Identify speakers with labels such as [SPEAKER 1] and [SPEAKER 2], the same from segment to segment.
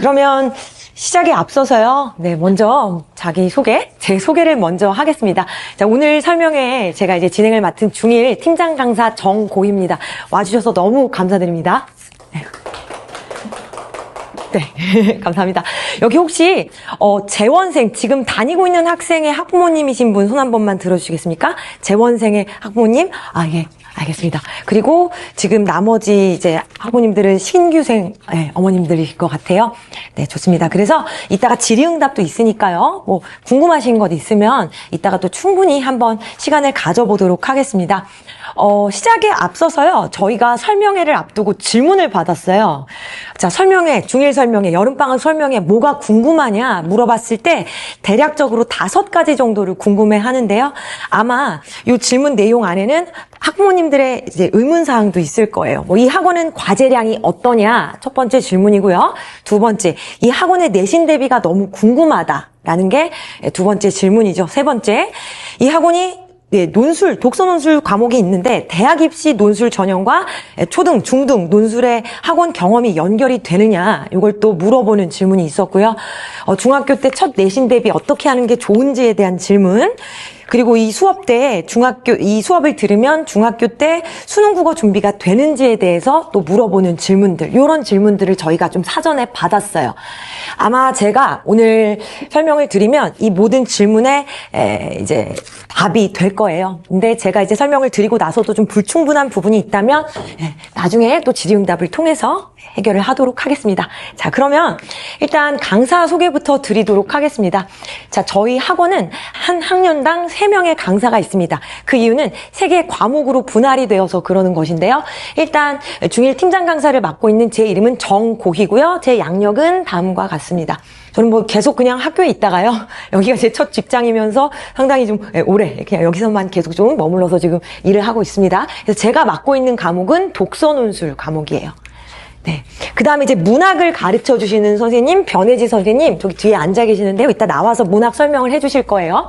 [SPEAKER 1] 그러면 시작에 앞서서요. 네, 먼저 제 소개를 먼저 하겠습니다. 자, 오늘 설명회 제가 이제 진행을 맡은 중1 팀장 강사 정고희입니다. 와주셔서 너무 감사드립니다. 네, 감사합니다. 여기 혹시 재원생, 지금 다니고 있는 학생의 학부모님이신 분 손 한 번만 들어주시겠습니까? 재원생의 학부모님? 아, 예. 알겠습니다. 그리고 지금 나머지 이제 학부모님들은 신규생 어머님들이실 것 같아요. 네, 좋습니다. 그래서 이따가 질의응답도 있으니까요. 뭐 궁금하신 것 있으면 이따가 또 충분히 한번 시간을 가져보도록 하겠습니다. 시작에 앞서서요. 저희가 설명회를 앞두고 질문을 받았어요. 자, 중1 설명회, 여름방학 설명회 뭐가 궁금하냐 물어봤을 때 대략적으로 5가지 정도를 궁금해 하는데요. 아마 이 질문 내용 안에는 학부모님들의 이제 의문사항도 있을 거예요. 뭐 이 학원은 과제량이 어떠냐? 첫 번째 질문이고요. 두 번째, 이 학원의 내신 대비가 너무 궁금하다라는 게 두 번째 질문이죠. 세 번째, 이 학원이 독서 논술 과목이 있는데 대학 입시 논술 전형과 초등, 중등 논술의 학원 경험이 연결이 되느냐, 이걸 또 물어보는 질문이 있었고요. 중학교 때 첫 내신 대비 어떻게 하는 게 좋은지에 대한 질문, 그리고 이 수업을 들으면 중학교 때 수능 국어 준비가 되는지에 대해서 또 물어보는 질문들, 이런 질문들을 저희가 좀 사전에 받았어요. 아마 제가 오늘 설명을 드리면 이 모든 질문에 이제 답이 될 거예요. 근데 제가 이제 설명을 드리고 나서도 좀 불충분한 부분이 있다면 나중에 또 질의응답을 통해서 해결을 하도록 하겠습니다. 자, 그러면 일단 강사 소개부터 드리도록 하겠습니다. 자, 저희 학원은 한 학년당 3명의 강사가 있습니다. 그 이유는 3개의 과목으로 분할이 되어서 그러는 것인데요. 일단 중1 팀장 강사를 맡고 있는 제 이름은 정고희고요. 제 양력은 다음과 같습니다. 저는 뭐 계속 그냥 학교에 있다가요. 여기가 제 첫 직장이면서 상당히 좀 오래 그냥 여기서만 계속 좀 머물러서 지금 일을 하고 있습니다. 그래서 제가 맡고 있는 과목은 독서 논술 과목이에요. 네. 그 다음에 이제 문학을 가르쳐 주시는 선생님, 변혜지 선생님, 저기 뒤에 앉아 계시는데요. 이따 나와서 문학 설명을 해 주실 거예요.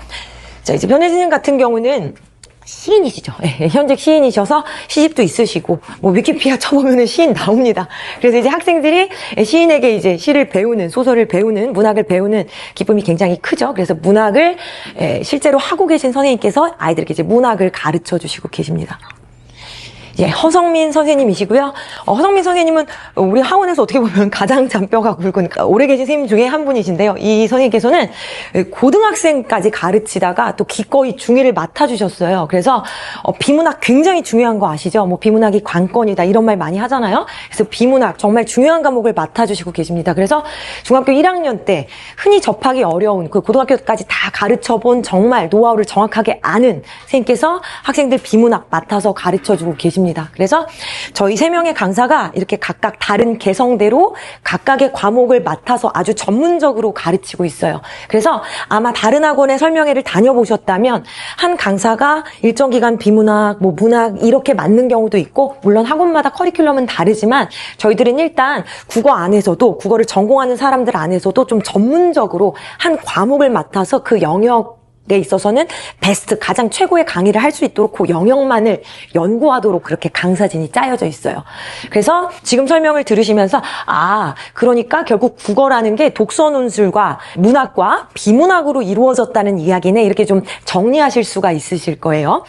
[SPEAKER 1] 자, 이제 변혜지 선생님 같은 경우는 시인이시죠. 네, 현직 시인이셔서 시집도 있으시고, 뭐 위키피디아 쳐보면은 시인 나옵니다. 그래서 이제 학생들이 시인에게 이제 시를 배우는, 소설을 배우는, 문학을 배우는 기쁨이 굉장히 크죠. 그래서 문학을 실제로 하고 계신 선생님께서 아이들에게 이제 문학을 가르쳐 주시고 계십니다. 예, 허성민 선생님이시고요. 허성민 선생님은 우리 학원에서 어떻게 보면 가장 잔뼈가 굵은 오래 계신 선생님 중에 한 분이신데요. 이 선생님께서는 고등학생까지 가르치다가 또 기꺼이 중1을 맡아주셨어요. 그래서 비문학 굉장히 중요한 거 아시죠? 뭐 비문학이 관건이다 이런 말 많이 하잖아요. 그래서 비문학 정말 중요한 과목을 맡아주시고 계십니다. 그래서 중학교 1학년 때 흔히 접하기 어려운 그 고등학교까지 다 가르쳐본 정말 노하우를 정확하게 아는 선생님께서 학생들 비문학 맡아서 가르쳐주고 계십니다. 그래서 저희 3명의 강사가 이렇게 각각 다른 개성대로 각각의 과목을 맡아서 아주 전문적으로 가르치고 있어요. 그래서 아마 다른 학원의 설명회를 다녀보셨다면 한 강사가 일정 기간 비문학, 뭐 문학 이렇게 맡는 경우도 있고, 물론 학원마다 커리큘럼은 다르지만 저희들은 일단 국어를 전공하는 사람들 안에서도 좀 전문적으로 한 과목을 맡아서 그 영역에 있어서는 베스트, 가장 최고의 강의를 할 수 있도록 그 영역만을 연구하도록 그렇게 강사진이 짜여져 있어요. 그래서 지금 설명을 들으시면서 그러니까 결국 국어라는 게 독서 논술과 문학과 비문학으로 이루어졌다는 이야기네, 이렇게 좀 정리하실 수가 있으실 거예요.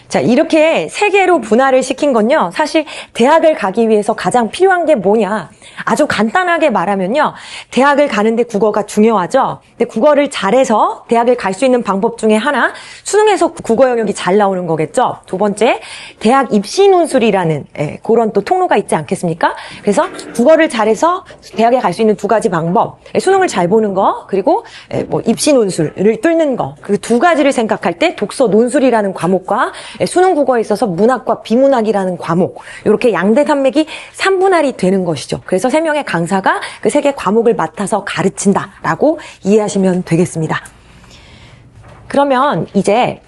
[SPEAKER 1] 자, 이렇게 3개로 분할을 시킨 건요, 사실 대학을 가기 위해서 가장 필요한 게 뭐냐, 아주 간단하게 말하면요, 대학을 가는데 국어가 중요하죠. 근데 국어를 잘해서 대학을 갈 수 있는 방법 중에 하나, 수능에서 국어 영역이 잘 나오는 거겠죠. 두 번째, 대학 입시 논술이라는 그런 또 통로가 있지 않겠습니까? 그래서 국어를 잘해서 대학에 갈 수 있는 2가지 방법, 수능을 잘 보는 거, 그리고 뭐 입시 논술을 뚫는 거, 그 2가지를 생각할 때 독서 논술이라는 과목과 수능 국어에 있어서 문학과 비문학이라는 과목, 이렇게 양대산맥이 3분할이 되는 것이죠. 그래서 3명의 강사가 그 3개 과목을 맡아서 가르친다라고 이해하시면 되겠습니다. 그러면 이제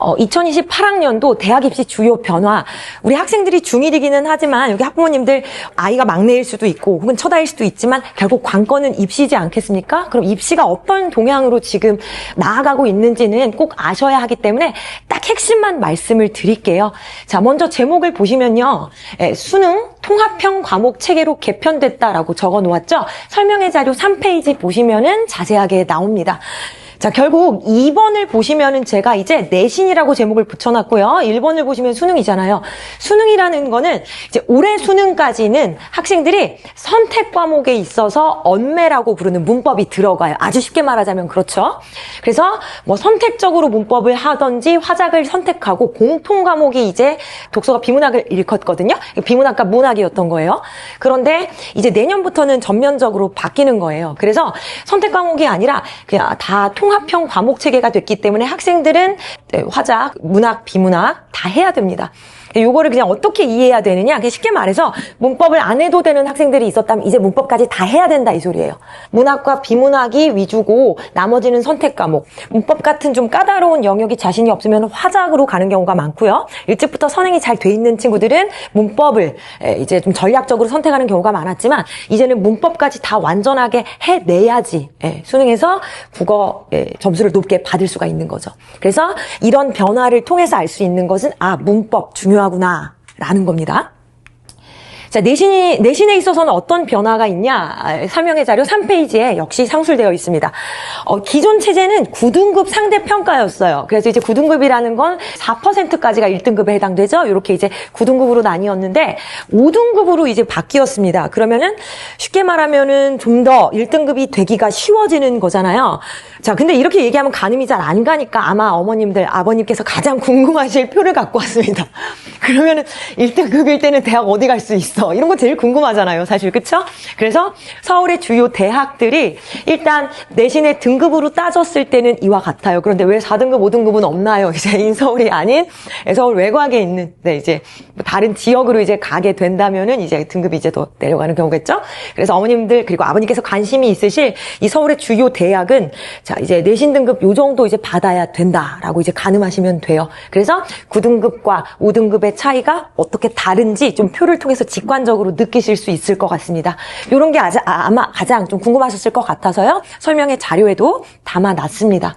[SPEAKER 1] 2028학년도 대학 입시 주요 변화, 우리 학생들이 중1이기는 하지만 여기 학부모님들 아이가 막내일 수도 있고 혹은 첫아이일 수도 있지만 결국 관건은 입시지 않겠습니까? 그럼 입시가 어떤 동향으로 지금 나아가고 있는지는 꼭 아셔야 하기 때문에 딱 핵심만 말씀을 드릴게요. 자, 먼저 제목을 보시면요, 수능 통합형 과목 체계로 개편됐다라고 적어 놓았죠. 설명의 자료 3페이지 보시면은 자세하게 나옵니다. 자, 결국 2번을 보시면은 제가 이제 내신이라고 제목을 붙여놨고요. 1번을 보시면 수능이잖아요. 수능이라는 거는 이제 올해 수능까지는 학생들이 선택 과목에 있어서 언매라고 부르는 문법이 들어가요. 아주 쉽게 말하자면 그렇죠. 그래서 뭐 선택적으로 문법을 하든지 화작을 선택하고 공통 과목이 이제 독서가 비문학을 일컫거든요. 비문학과 문학이었던 거예요. 그런데 이제 내년부터는 전면적으로 바뀌는 거예요. 그래서 선택 과목이 아니라 그냥 다 통합형 과목 체계가 됐기 때문에 학생들은 화작, 문학, 비문학 다 해야 됩니다. 요거를 그냥 어떻게 이해해야 되느냐? 그냥 쉽게 말해서 문법을 안 해도 되는 학생들이 있었다면 이제 문법까지 다 해야 된다 이 소리예요. 문학과 비문학이 위주고 나머지는 선택 과목. 문법 같은 좀 까다로운 영역이 자신이 없으면 화작으로 가는 경우가 많고요. 일찍부터 선행이 잘 돼 있는 친구들은 문법을 이제 좀 전략적으로 선택하는 경우가 많았지만 이제는 문법까지 다 완전하게 해내야지 수능에서 국어 점수를 높게 받을 수가 있는 거죠. 그래서 이런 변화를 통해서 알 수 있는 것은 문법 중요하구나 라는 겁니다. 자, 내신에 있어서는 어떤 변화가 있냐? 설명의 자료 3페이지에 역시 상술되어 있습니다. 기존 체제는 9등급 상대평가였어요. 그래서 이제 9등급이라는 건 4%까지가 1등급에 해당되죠. 이렇게 이제 9등급으로 나뉘었는데 5등급으로 이제 바뀌었습니다. 그러면은 쉽게 말하면은 좀 더 1등급이 되기가 쉬워지는 거잖아요. 자, 근데 이렇게 얘기하면 가늠이 잘 안 가니까 아마 어머님들, 아버님께서 가장 궁금하실 표를 갖고 왔습니다. 그러면은 1등급일 때는 대학 어디 갈 수 있어? 이런 거 제일 궁금하잖아요, 사실. 그쵸? 그래서 서울의 주요 대학들이 일단 내신의 등급으로 따졌을 때는 이와 같아요. 그런데 왜 4등급, 5등급은 없나요? 이제 인서울이 아닌 서울 외곽에 있는, 이제 다른 지역으로 이제 가게 된다면은 이제 등급이 이제 더 내려가는 경우겠죠? 그래서 어머님들, 그리고 아버님께서 관심이 있으실 이 서울의 주요 대학은 자, 이제 내신 등급 요 정도 이제 받아야 된다라고 이제 가늠하시면 돼요. 그래서 9등급과 5등급의 차이가 어떻게 다른지 좀 표를 통해서 직관적으로 느끼실 수 있을 것 같습니다. 이런 게 아마 가장 좀 궁금하셨을 것 같아서요. 설명의 자료에도 담아놨습니다.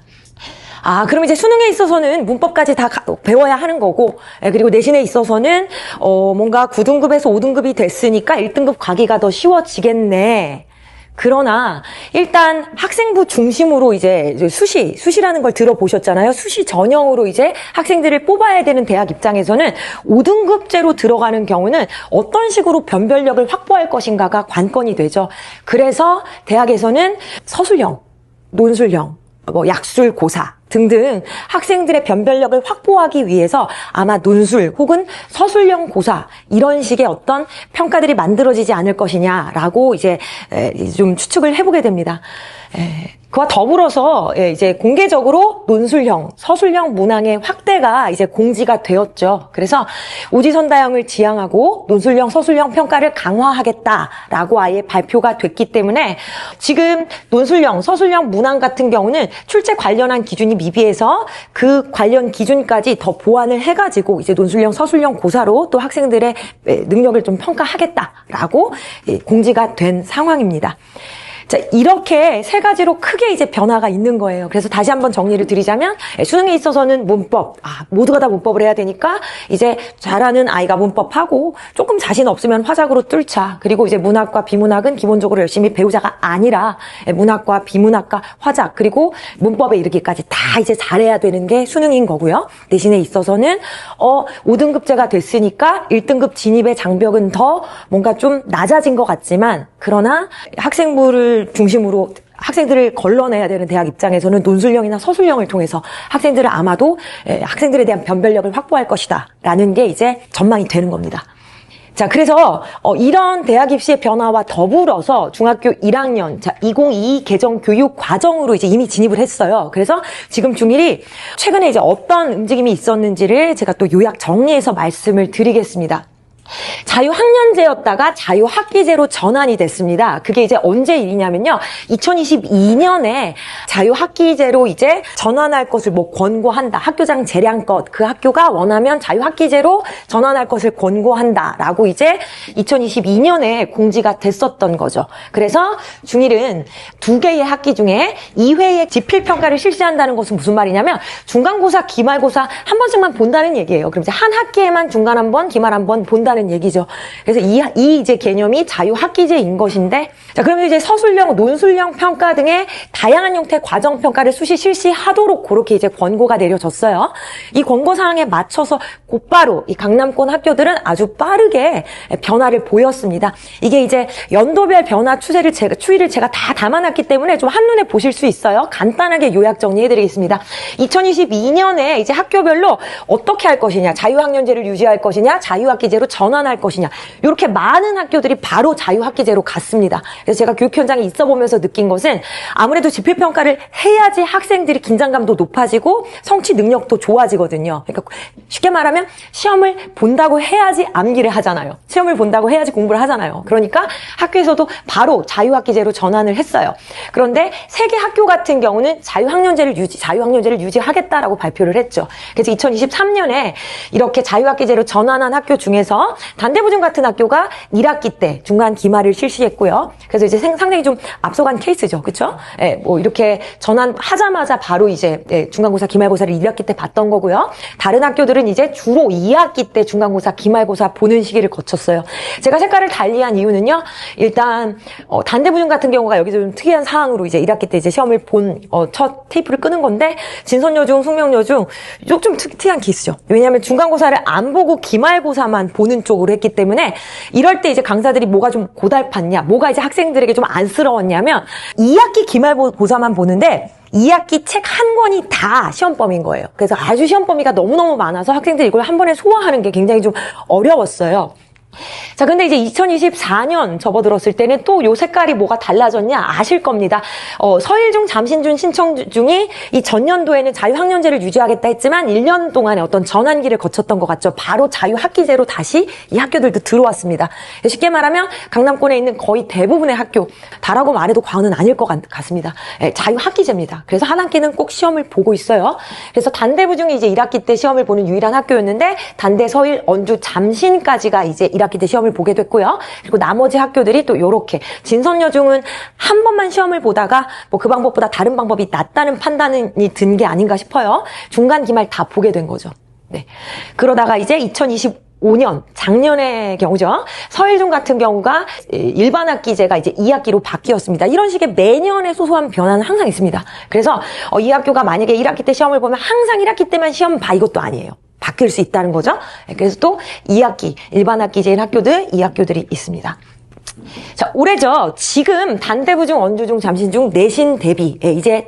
[SPEAKER 1] 그럼 이제 수능에 있어서는 문법까지 다 배워야 하는 거고, 그리고 내신에 있어서는 뭔가 9등급에서 5등급이 됐으니까 1등급 가기가 더 쉬워지겠네. 그러나 일단 학생부 중심으로 이제 수시라는 걸 들어보셨잖아요. 수시 전형으로 이제 학생들을 뽑아야 되는 대학 입장에서는 5등급제로 들어가는 경우는 어떤 식으로 변별력을 확보할 것인가가 관건이 되죠. 그래서 대학에서는 서술형, 논술형, 약술고사 등등 학생들의 변별력을 확보하기 위해서 아마 논술 혹은 서술형 고사 이런 식의 어떤 평가들이 만들어지지 않을 것이냐라고 이제 좀 추측을 해보게 됩니다. 그와 더불어서 이제 공개적으로 논술형, 서술형 문항의 확대가 이제 공지가 되었죠. 그래서 오지선다형을 지향하고 논술형, 서술형 평가를 강화하겠다라고 아예 발표가 됐기 때문에 지금 논술형, 서술형 문항 같은 경우는 출제 관련한 기준이 미비해서 그 관련 기준까지 더 보완을 해가지고 이제 논술형, 서술형 고사로 또 학생들의 능력을 좀 평가하겠다라고 공지가 된 상황입니다. 자, 이렇게 세 가지로 크게 이제 변화가 있는 거예요. 그래서 다시 한번 정리를 드리자면 수능에 있어서는 문법, 모두가 다 문법을 해야 되니까 이제 잘하는 아이가 문법하고 조금 자신 없으면 화작으로 뚫자. 그리고 이제 문학과 비문학은 기본적으로 열심히 배우자가 아니라 문학과 비문학과 화작 그리고 문법에 이르기까지 다 이제 잘해야 되는 게 수능인 거고요. 내신에 있어서는 5등급제가 됐으니까 1등급 진입의 장벽은 더 뭔가 좀 낮아진 것 같지만 그러나 학생부를 중심으로 학생들을 걸러내야 되는 대학 입장에서는 논술형이나 서술형을 통해서 학생들은 아마도 학생들에 대한 변별력을 확보할 것이다 라는 게 이제 전망이 되는 겁니다. 자, 그래서 이런 대학 입시의 변화와 더불어서 중학교 1학년 2022 개정 교육 과정으로 이제 이미 진입을 했어요. 그래서 지금 중1이 최근에 이제 어떤 움직임이 있었는지를 제가 또 요약 정리해서 말씀을 드리겠습니다. 자유학년제였다가 자유학기제로 전환이 됐습니다. 그게 이제 언제 일이냐면요. 2022년에 자유학기제로 이제 전환할 것을 권고한다. 학교장 재량껏 그 학교가 원하면 자유학기제로 전환할 것을 권고한다라고 이제 2022년에 공지가 됐었던 거죠. 그래서 중1은 2개의 학기 중에 2회의 지필평가를 실시한다는 것은 무슨 말이냐면 중간고사, 기말고사 한 번씩만 본다는 얘기예요. 그럼 이제 한 학기에만 중간 한 번, 기말 한 번 본다는 한다는 얘기죠. 그래서 이 이제 개념이 자유학기제인 것인데, 자, 그러면 이제 서술형, 논술형 평가 등의 다양한 형태의 과정 평가를 수시 실시하도록 그렇게 이제 권고가 내려졌어요. 이 권고 사항에 맞춰서 곧바로 이 강남권 학교들은 아주 빠르게 변화를 보였습니다. 이게 이제 연도별 변화 추이를 제가 다 담아놨기 때문에 좀 한눈에 보실 수 있어요. 간단하게 요약 정리해드리겠습니다. 2022년에 이제 학교별로 어떻게 할 것이냐, 자유학년제를 유지할 것이냐, 자유학기제로 전환할 것이냐, 이렇게 많은 학교들이 바로 자유학기제로 갔습니다. 그래서 제가 교육 현장에 있어 보면서 느낀 것은 아무래도 지필평가를 해야지 학생들이 긴장감도 높아지고 성취 능력도 좋아지거든요. 그러니까 쉽게 말하면 시험을 본다고 해야지 암기를 하잖아요. 시험을 본다고 해야지 공부를 하잖아요. 그러니까 학교에서도 바로 자유학기제로 전환을 했어요. 그런데 세계 학교 같은 경우는 자유학년제를 유지하겠다라고 발표를 했죠. 그래서 2023년에 이렇게 자유학기제로 전환한 학교 중에서 단대부중 같은 학교가 1학기 때 중간 기말을 실시했고요. 그래서 이제 상당히 좀 앞서간 케이스죠. 그렇죠? 예, 뭐 이렇게 전환하자마자 바로 이제 중간고사, 기말고사를 1학기 때 봤던 거고요. 다른 학교들은 이제 주로 2학기 때 중간고사, 기말고사 보는 시기를 거쳤어요. 제가 색깔을 달리한 이유는요. 일단 단대부중 같은 경우가 여기서 좀 특이한 사항으로 이제 1학기 때 이제 시험을 본 첫 테이프를 끄는 건데, 진선여중, 숙명여중 좀 특이한 케이스죠. 왜냐하면 중간고사를 안 보고 기말고사만 보는 쪽으로 했기 때문에 이럴 때 이제 강사들이 뭐가 좀 고달팠냐, 뭐가 이제 학생들에게 좀 안쓰러웠냐면 2학기 기말고사만 보는데 2학기 책 한 권이 다 시험 범위인 거예요. 그래서 아주 시험 범위가 너무너무 많아서 학생들이 이걸 한 번에 소화하는 게 굉장히 좀 어려웠어요. 자, 근데 이제 2024년 접어들었을 때는 또 요 색깔이 뭐가 달라졌냐 아실 겁니다. 서일중, 잠신중 신청 중이 이 전년도에는 자유학년제를 유지하겠다 했지만 1년 동안의 어떤 전환기를 거쳤던 것 같죠. 바로 자유학기제로 다시 이 학교들도 들어왔습니다. 쉽게 말하면 강남권에 있는 거의 대부분의 학교, 다라고 말해도 과언은 아닐 것 같습니다. 자유학기제입니다. 그래서 한 학기는 꼭 시험을 보고 있어요. 그래서 단대부중이 이제 1학기 때 시험을 보는 유일한 학교였는데, 단대, 서일, 언주, 잠신까지가 이제 1학기 때 시험을 보게 됐고요. 그리고 나머지 학교들이 또 요렇게, 진선여중은 한 번만 시험을 보다가 뭐 그 방법보다 다른 방법이 낫다는 판단이 든 게 아닌가 싶어요. 중간 기말 다 보게 된 거죠. 네. 그러다가 이제 2025년 작년의 경우죠. 서일중 같은 경우가 일반 학기제가 이제 2학기로 바뀌었습니다. 이런 식의 매년의 소소한 변화는 항상 있습니다. 그래서 이 학교가 만약에 1학기 때 시험을 보면 항상 1학기 때만 시험 봐, 이것도 아니에요. 바뀔 수 있다는 거죠. 그래서 또 2학기, 일반 학기제인 학교들, 이 학교들이 있습니다. 자, 올해죠. 지금 단대부중, 언주중, 잠신중 내신 대비, 이제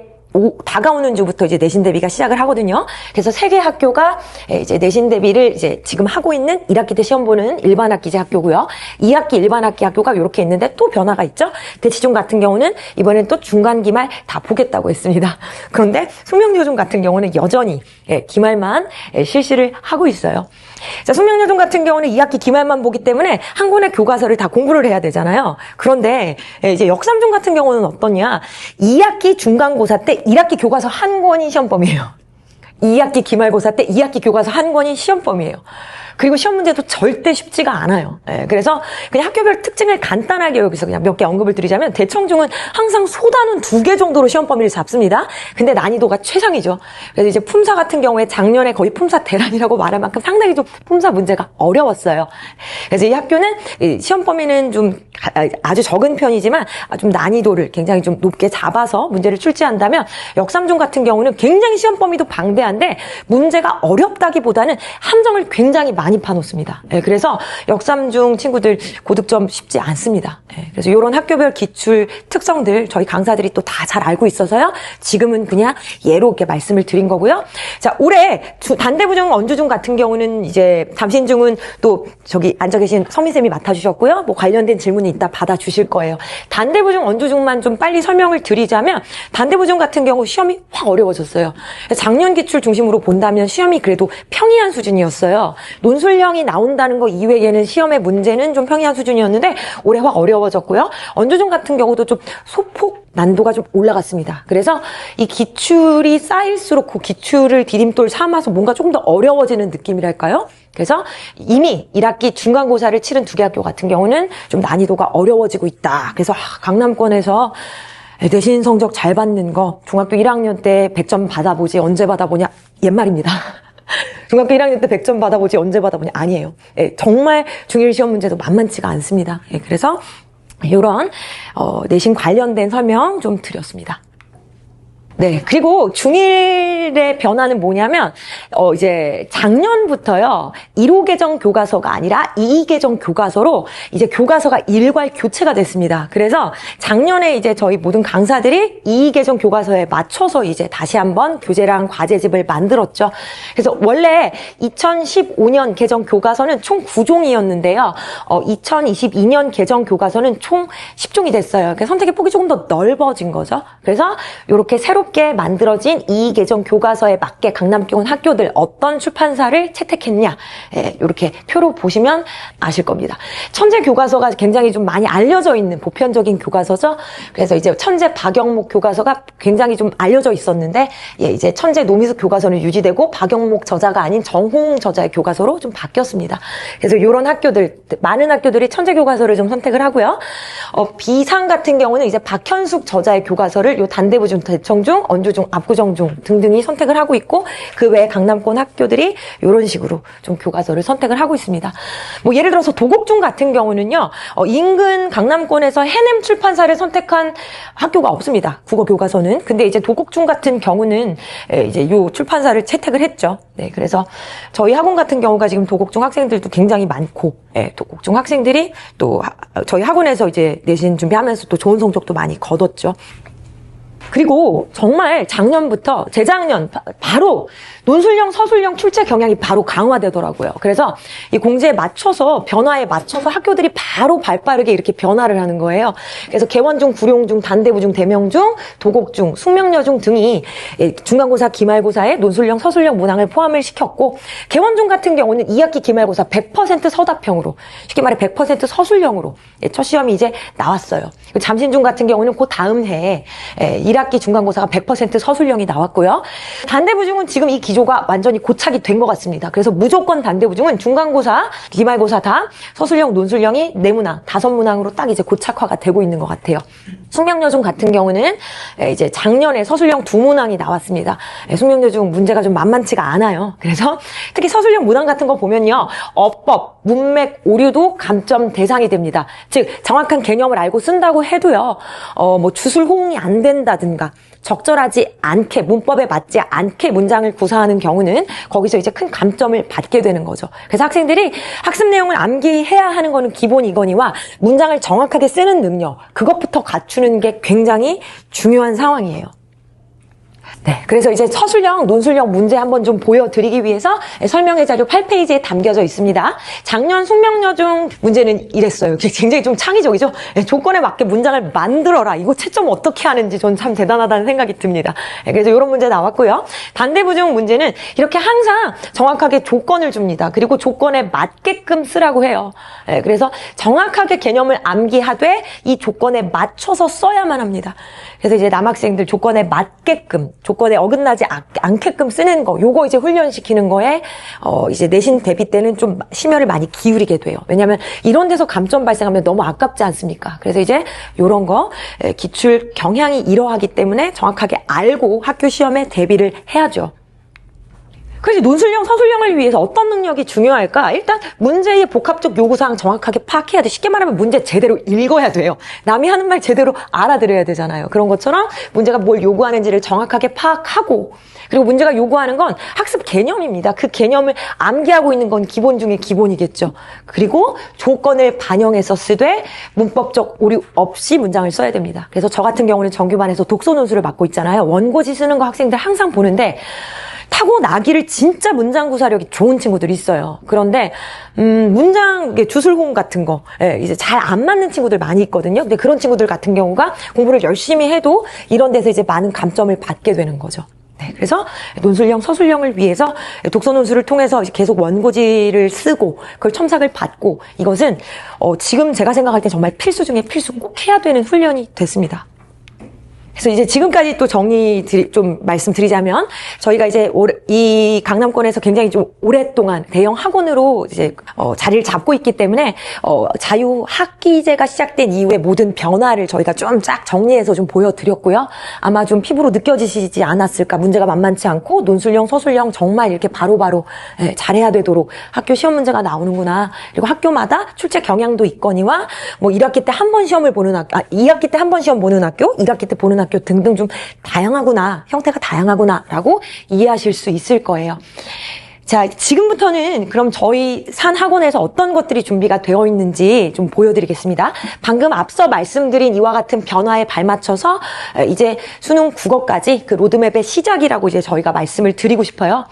[SPEAKER 1] 다가오는 주부터 이제 내신 대비가 시작을 하거든요. 그래서 세 개 학교가 이제 내신 대비를 이제 지금 하고 있는 1학기 때 시험 보는 일반 학기제 학교고요. 2학기 일반 학기 학교가 이렇게 있는데 또 변화가 있죠. 대치중 같은 경우는 이번엔 또 중간 기말 다 보겠다고 했습니다. 그런데 숙명여중 같은 경우는 여전히 기말만 실시를 하고 있어요. 자, 숙명여중 같은 경우는 2학기 기말만 보기 때문에 한 권의 교과서를 다 공부를 해야 되잖아요. 그런데 이제 역삼중 같은 경우는 어떠냐? 2학기 중간고사 때 1학기 교과서 한 권이 시험 범위예요. 2학기 기말고사 때 2학기 교과서 한 권이 시험 범위예요. 그리고 시험 문제도 절대 쉽지가 않아요. 그래서 그냥 학교별 특징을 간단하게 여기서 그냥 몇 개 언급을 드리자면, 대청중은 항상 소단원 2개 정도로 시험 범위를 잡습니다. 근데 난이도가 최상이죠. 그래서 이제 품사 같은 경우에 작년에 거의 품사 대란이라고 말할 만큼 상당히 좀 품사 문제가 어려웠어요. 그래서 이 학교는 시험 범위는 좀 아주 적은 편이지만 좀 난이도를 굉장히 좀 높게 잡아서 문제를 출제한다면, 역삼중 같은 경우는 굉장히 시험 범위도 방대한데 문제가 어렵다기보다는 함정을 굉장히 많이 파놓습니다. 그래서 역삼중 친구들 고득점 쉽지 않습니다. 그래서 이런 학교별 기출 특성들 저희 강사들이 또 다 잘 알고 있어서요. 지금은 그냥 예로 이렇게 말씀을 드린 거고요. 자, 올해 단대부중, 언주중 같은 경우는 이제 잠신중은 또 저기 앉아 계신 서민쌤이 맡아주셨고요. 뭐 관련된 질문이 있다 받아주실 거예요. 단대부중, 언주중만 좀 빨리 설명을 드리자면, 단대부중 같은 경우 시험이 확 어려워졌어요. 작년 기출 중심으로 본다면 시험이 그래도 평이한 수준이었어요. 논술형이 나온다는 거 이외에는 시험의 문제는 좀 평이한 수준이었는데 올해 확 어려워졌고요. 언주중 같은 경우도 좀 소폭 난도가 좀 올라갔습니다. 그래서 이 기출이 쌓일수록 그 기출을 디딤돌 삼아서 뭔가 조금 더 어려워지는 느낌이랄까요? 그래서 이미 1학기 중간고사를 치른 2개 학교 같은 경우는 좀 난이도가 어려워지고 있다. 그래서 강남권에서 내신 성적 잘 받는 거, 중학교 1학년 때 100점 받아보지 언제 받아보냐, 옛말입니다. 중학교 1학년 때 100점 받아보지 언제 받아보냐? 아니에요. 예, 정말 중1 시험 문제도 만만치가 않습니다. 예, 그래서 이런 내신 관련된 설명 좀 드렸습니다. 네, 그리고 중1의 변화는 뭐냐면, 이제 작년부터요, 1호 개정 교과서가 아니라 2기 개정 교과서로 이제 교과서가 일괄 교체가 됐습니다. 그래서 작년에 이제 저희 모든 강사들이 2기 개정 교과서에 맞춰서 이제 다시 한번 교재랑 과제집을 만들었죠. 그래서 원래 2015년 개정 교과서는 총 9종이었는데요. 2022년 개정 교과서는 총 10종이 됐어요. 그러니까 선택의 폭이 조금 더 넓어진 거죠. 그래서 이렇게 새롭게 만들어진 이 개정 교과서에 맞게 강남권 학교들 어떤 출판사를 채택했냐, 이렇게 표로 보시면 아실 겁니다. 천재 교과서가 굉장히 좀 많이 알려져 있는 보편적인 교과서죠. 그래서 이제 천재 박영목 교과서가 굉장히 좀 알려져 있었는데, 이제 천재 노미숙 교과서는 유지되고 박영목 저자가 아닌 정홍 저자의 교과서로 좀 바뀌었습니다. 그래서 이런 학교들, 많은 학교들이 천재 교과서를 좀 선택을 하고요. 비상 같은 경우는 이제 박현숙 저자의 교과서를 요 단대부 중, 대청 중, 언주중, 압구정 중 등등이 선택을 하고 있고, 그 외에 강남권 학교들이 이런 식으로 좀 교과서를 선택을 하고 있습니다. 뭐 예를 들어서 도곡중 같은 경우는요, 인근 강남권에서 해냄 출판사를 선택한 학교가 없습니다. 국어 교과서는. 근데 이제 도곡중 같은 경우는 이제 요 출판사를 채택을 했죠. 네, 그래서 저희 학원 같은 경우가 지금 도곡중 학생들도 굉장히 많고, 도곡중 학생들이 또 저희 학원에서 이제 내신 준비하면서 또 좋은 성적도 많이 거뒀죠. 그리고 정말 작년부터 재작년 바로 논술형, 서술형 출제 경향이 바로 강화되더라고요. 그래서 이 공지에 맞춰서, 변화에 맞춰서 학교들이 바로 발빠르게 이렇게 변화를 하는 거예요. 그래서 개원중, 구룡중, 단대부중, 대명중, 도곡중, 숙명여중 등이 중간고사, 기말고사에 논술형, 서술형 문항을 포함을 시켰고, 개원중 같은 경우는 2학기 기말고사 100% 서답형으로, 쉽게 말해 100% 서술형으로 첫 시험이 이제 나왔어요. 잠신중 같은 경우는 그 다음 해에 1학기 중간고사가 100% 서술형이 나왔고요. 단대부중은 지금 이 기조가 완전히 고착이 된 것 같습니다. 그래서 무조건 단대부중은 중간고사, 기말고사 다 서술형, 논술형이 4문항, 5문항으로 딱 이제 고착화가 되고 있는 것 같아요. 숙명여중 같은 경우는 이제 작년에 서술형 2문항이 나왔습니다. 숙명여중 문제가 좀 만만치가 않아요. 그래서 특히 서술형 문항 같은 거 보면요, 어법, 문맥, 오류도 감점 대상이 됩니다. 즉 정확한 개념을 알고 쓴다고 해도요, 뭐 주술 호응이 안 된다든가 적절하지 않게, 문법에 맞지 않게 문장을 구사하는 경우는 거기서 이제 큰 감점을 받게 되는 거죠. 그래서 학생들이 학습 내용을 암기해야 하는 거는 기본이거니와 문장을 정확하게 쓰는 능력, 그것부터 갖추는 게 굉장히 중요한 상황이에요. 네, 그래서 이제 서술형, 논술형 문제 한번 좀 보여드리기 위해서 설명의 자료 8페이지에 담겨져 있습니다. 작년 숙명여중 문제는 이랬어요. 굉장히 좀 창의적이죠? 조건에 맞게 문장을 만들어라. 이거 채점 어떻게 하는지 전 참 대단하다는 생각이 듭니다. 그래서 이런 문제 나왔고요. 단대부중 문제는 이렇게 항상 정확하게 조건을 줍니다. 그리고 조건에 맞게끔 쓰라고 해요. 그래서 정확하게 개념을 암기하되 이 조건에 맞춰서 써야만 합니다. 그래서 이제 남학생들 조건에 맞게끔, 조건에 어긋나지 않게끔 쓰는 거, 요거 이제 훈련시키는 거에 이제 내신 대비 때는 좀 심혈을 많이 기울이게 돼요. 왜냐하면 이런 데서 감점 발생하면 너무 아깝지 않습니까? 그래서 이제 요런 거 기출 경향이 이러하기 때문에 정확하게 알고 학교 시험에 대비를 해야죠. 그래서 논술형, 서술형을 위해서 어떤 능력이 중요할까? 일단 문제의 복합적 요구사항 정확하게 파악해야 돼. 쉽게 말하면 문제 제대로 읽어야 돼요. 남이 하는 말 제대로 알아들어야 되잖아요. 그런 것처럼 문제가 뭘 요구하는지를 정확하게 파악하고, 그리고 문제가 요구하는 건 학습 개념입니다. 그 개념을 암기하고 있는 건 기본 중에 기본이겠죠. 그리고 조건을 반영해서 쓰되 문법적 오류 없이 문장을 써야 됩니다. 그래서 저 같은 경우는 정규반에서 독서 논술을 맡고 있잖아요. 원고지 쓰는 거 학생들 항상 보는데 타고나기를 진짜 문장 구사력이 좋은 친구들이 있어요. 그런데 문장 주술호응 같은 거 이제 잘 안 맞는 친구들 많이 있거든요. 근데 그런 친구들 같은 경우가 공부를 열심히 해도 이런 데서 이제 많은 감점을 받게 되는 거죠. 네, 그래서 논술형, 서술형을 위해서 독서 논술을 통해서 계속 원고지를 쓰고 그걸 첨삭을 받고, 이것은 지금 제가 생각할 때 정말 필수 중에 필수, 꼭 해야 되는 훈련이 됐습니다. 그래서 이제 지금까지 또 좀 말씀드리자면, 저희가 이제 이 강남권에서 굉장히 좀 오랫동안 대형 학원으로 이제, 자리를 잡고 있기 때문에, 자유학기제가 시작된 이후에 모든 변화를 저희가 좀 쫙 정리해서 좀 보여드렸고요. 아마 좀 피부로 느껴지시지 않았을까. 문제가 만만치 않고, 논술형, 서술형 정말 이렇게 바로바로 잘해야 되도록 학교 시험 문제가 나오는구나. 그리고 학교마다 출제 경향도 있거니와, 뭐 1학기 때 한 번 시험을 보는 학교, 2학기 때 한 번 시험 보는 학교, 1학기 때 보는 학교 등등 좀 다양하구나, 형태가 다양하구나라고 이해하실 수 있을 거예요. 자, 지금부터는 그럼 저희 산 학원에서 어떤 것들이 준비가 되어 있는지 좀 보여드리겠습니다. 방금 앞서 말씀드린 이와 같은 변화에 발맞춰서 이제 수능 국어까지 그 로드맵의 시작이라고 이제 저희가 말씀을 드리고 싶어요.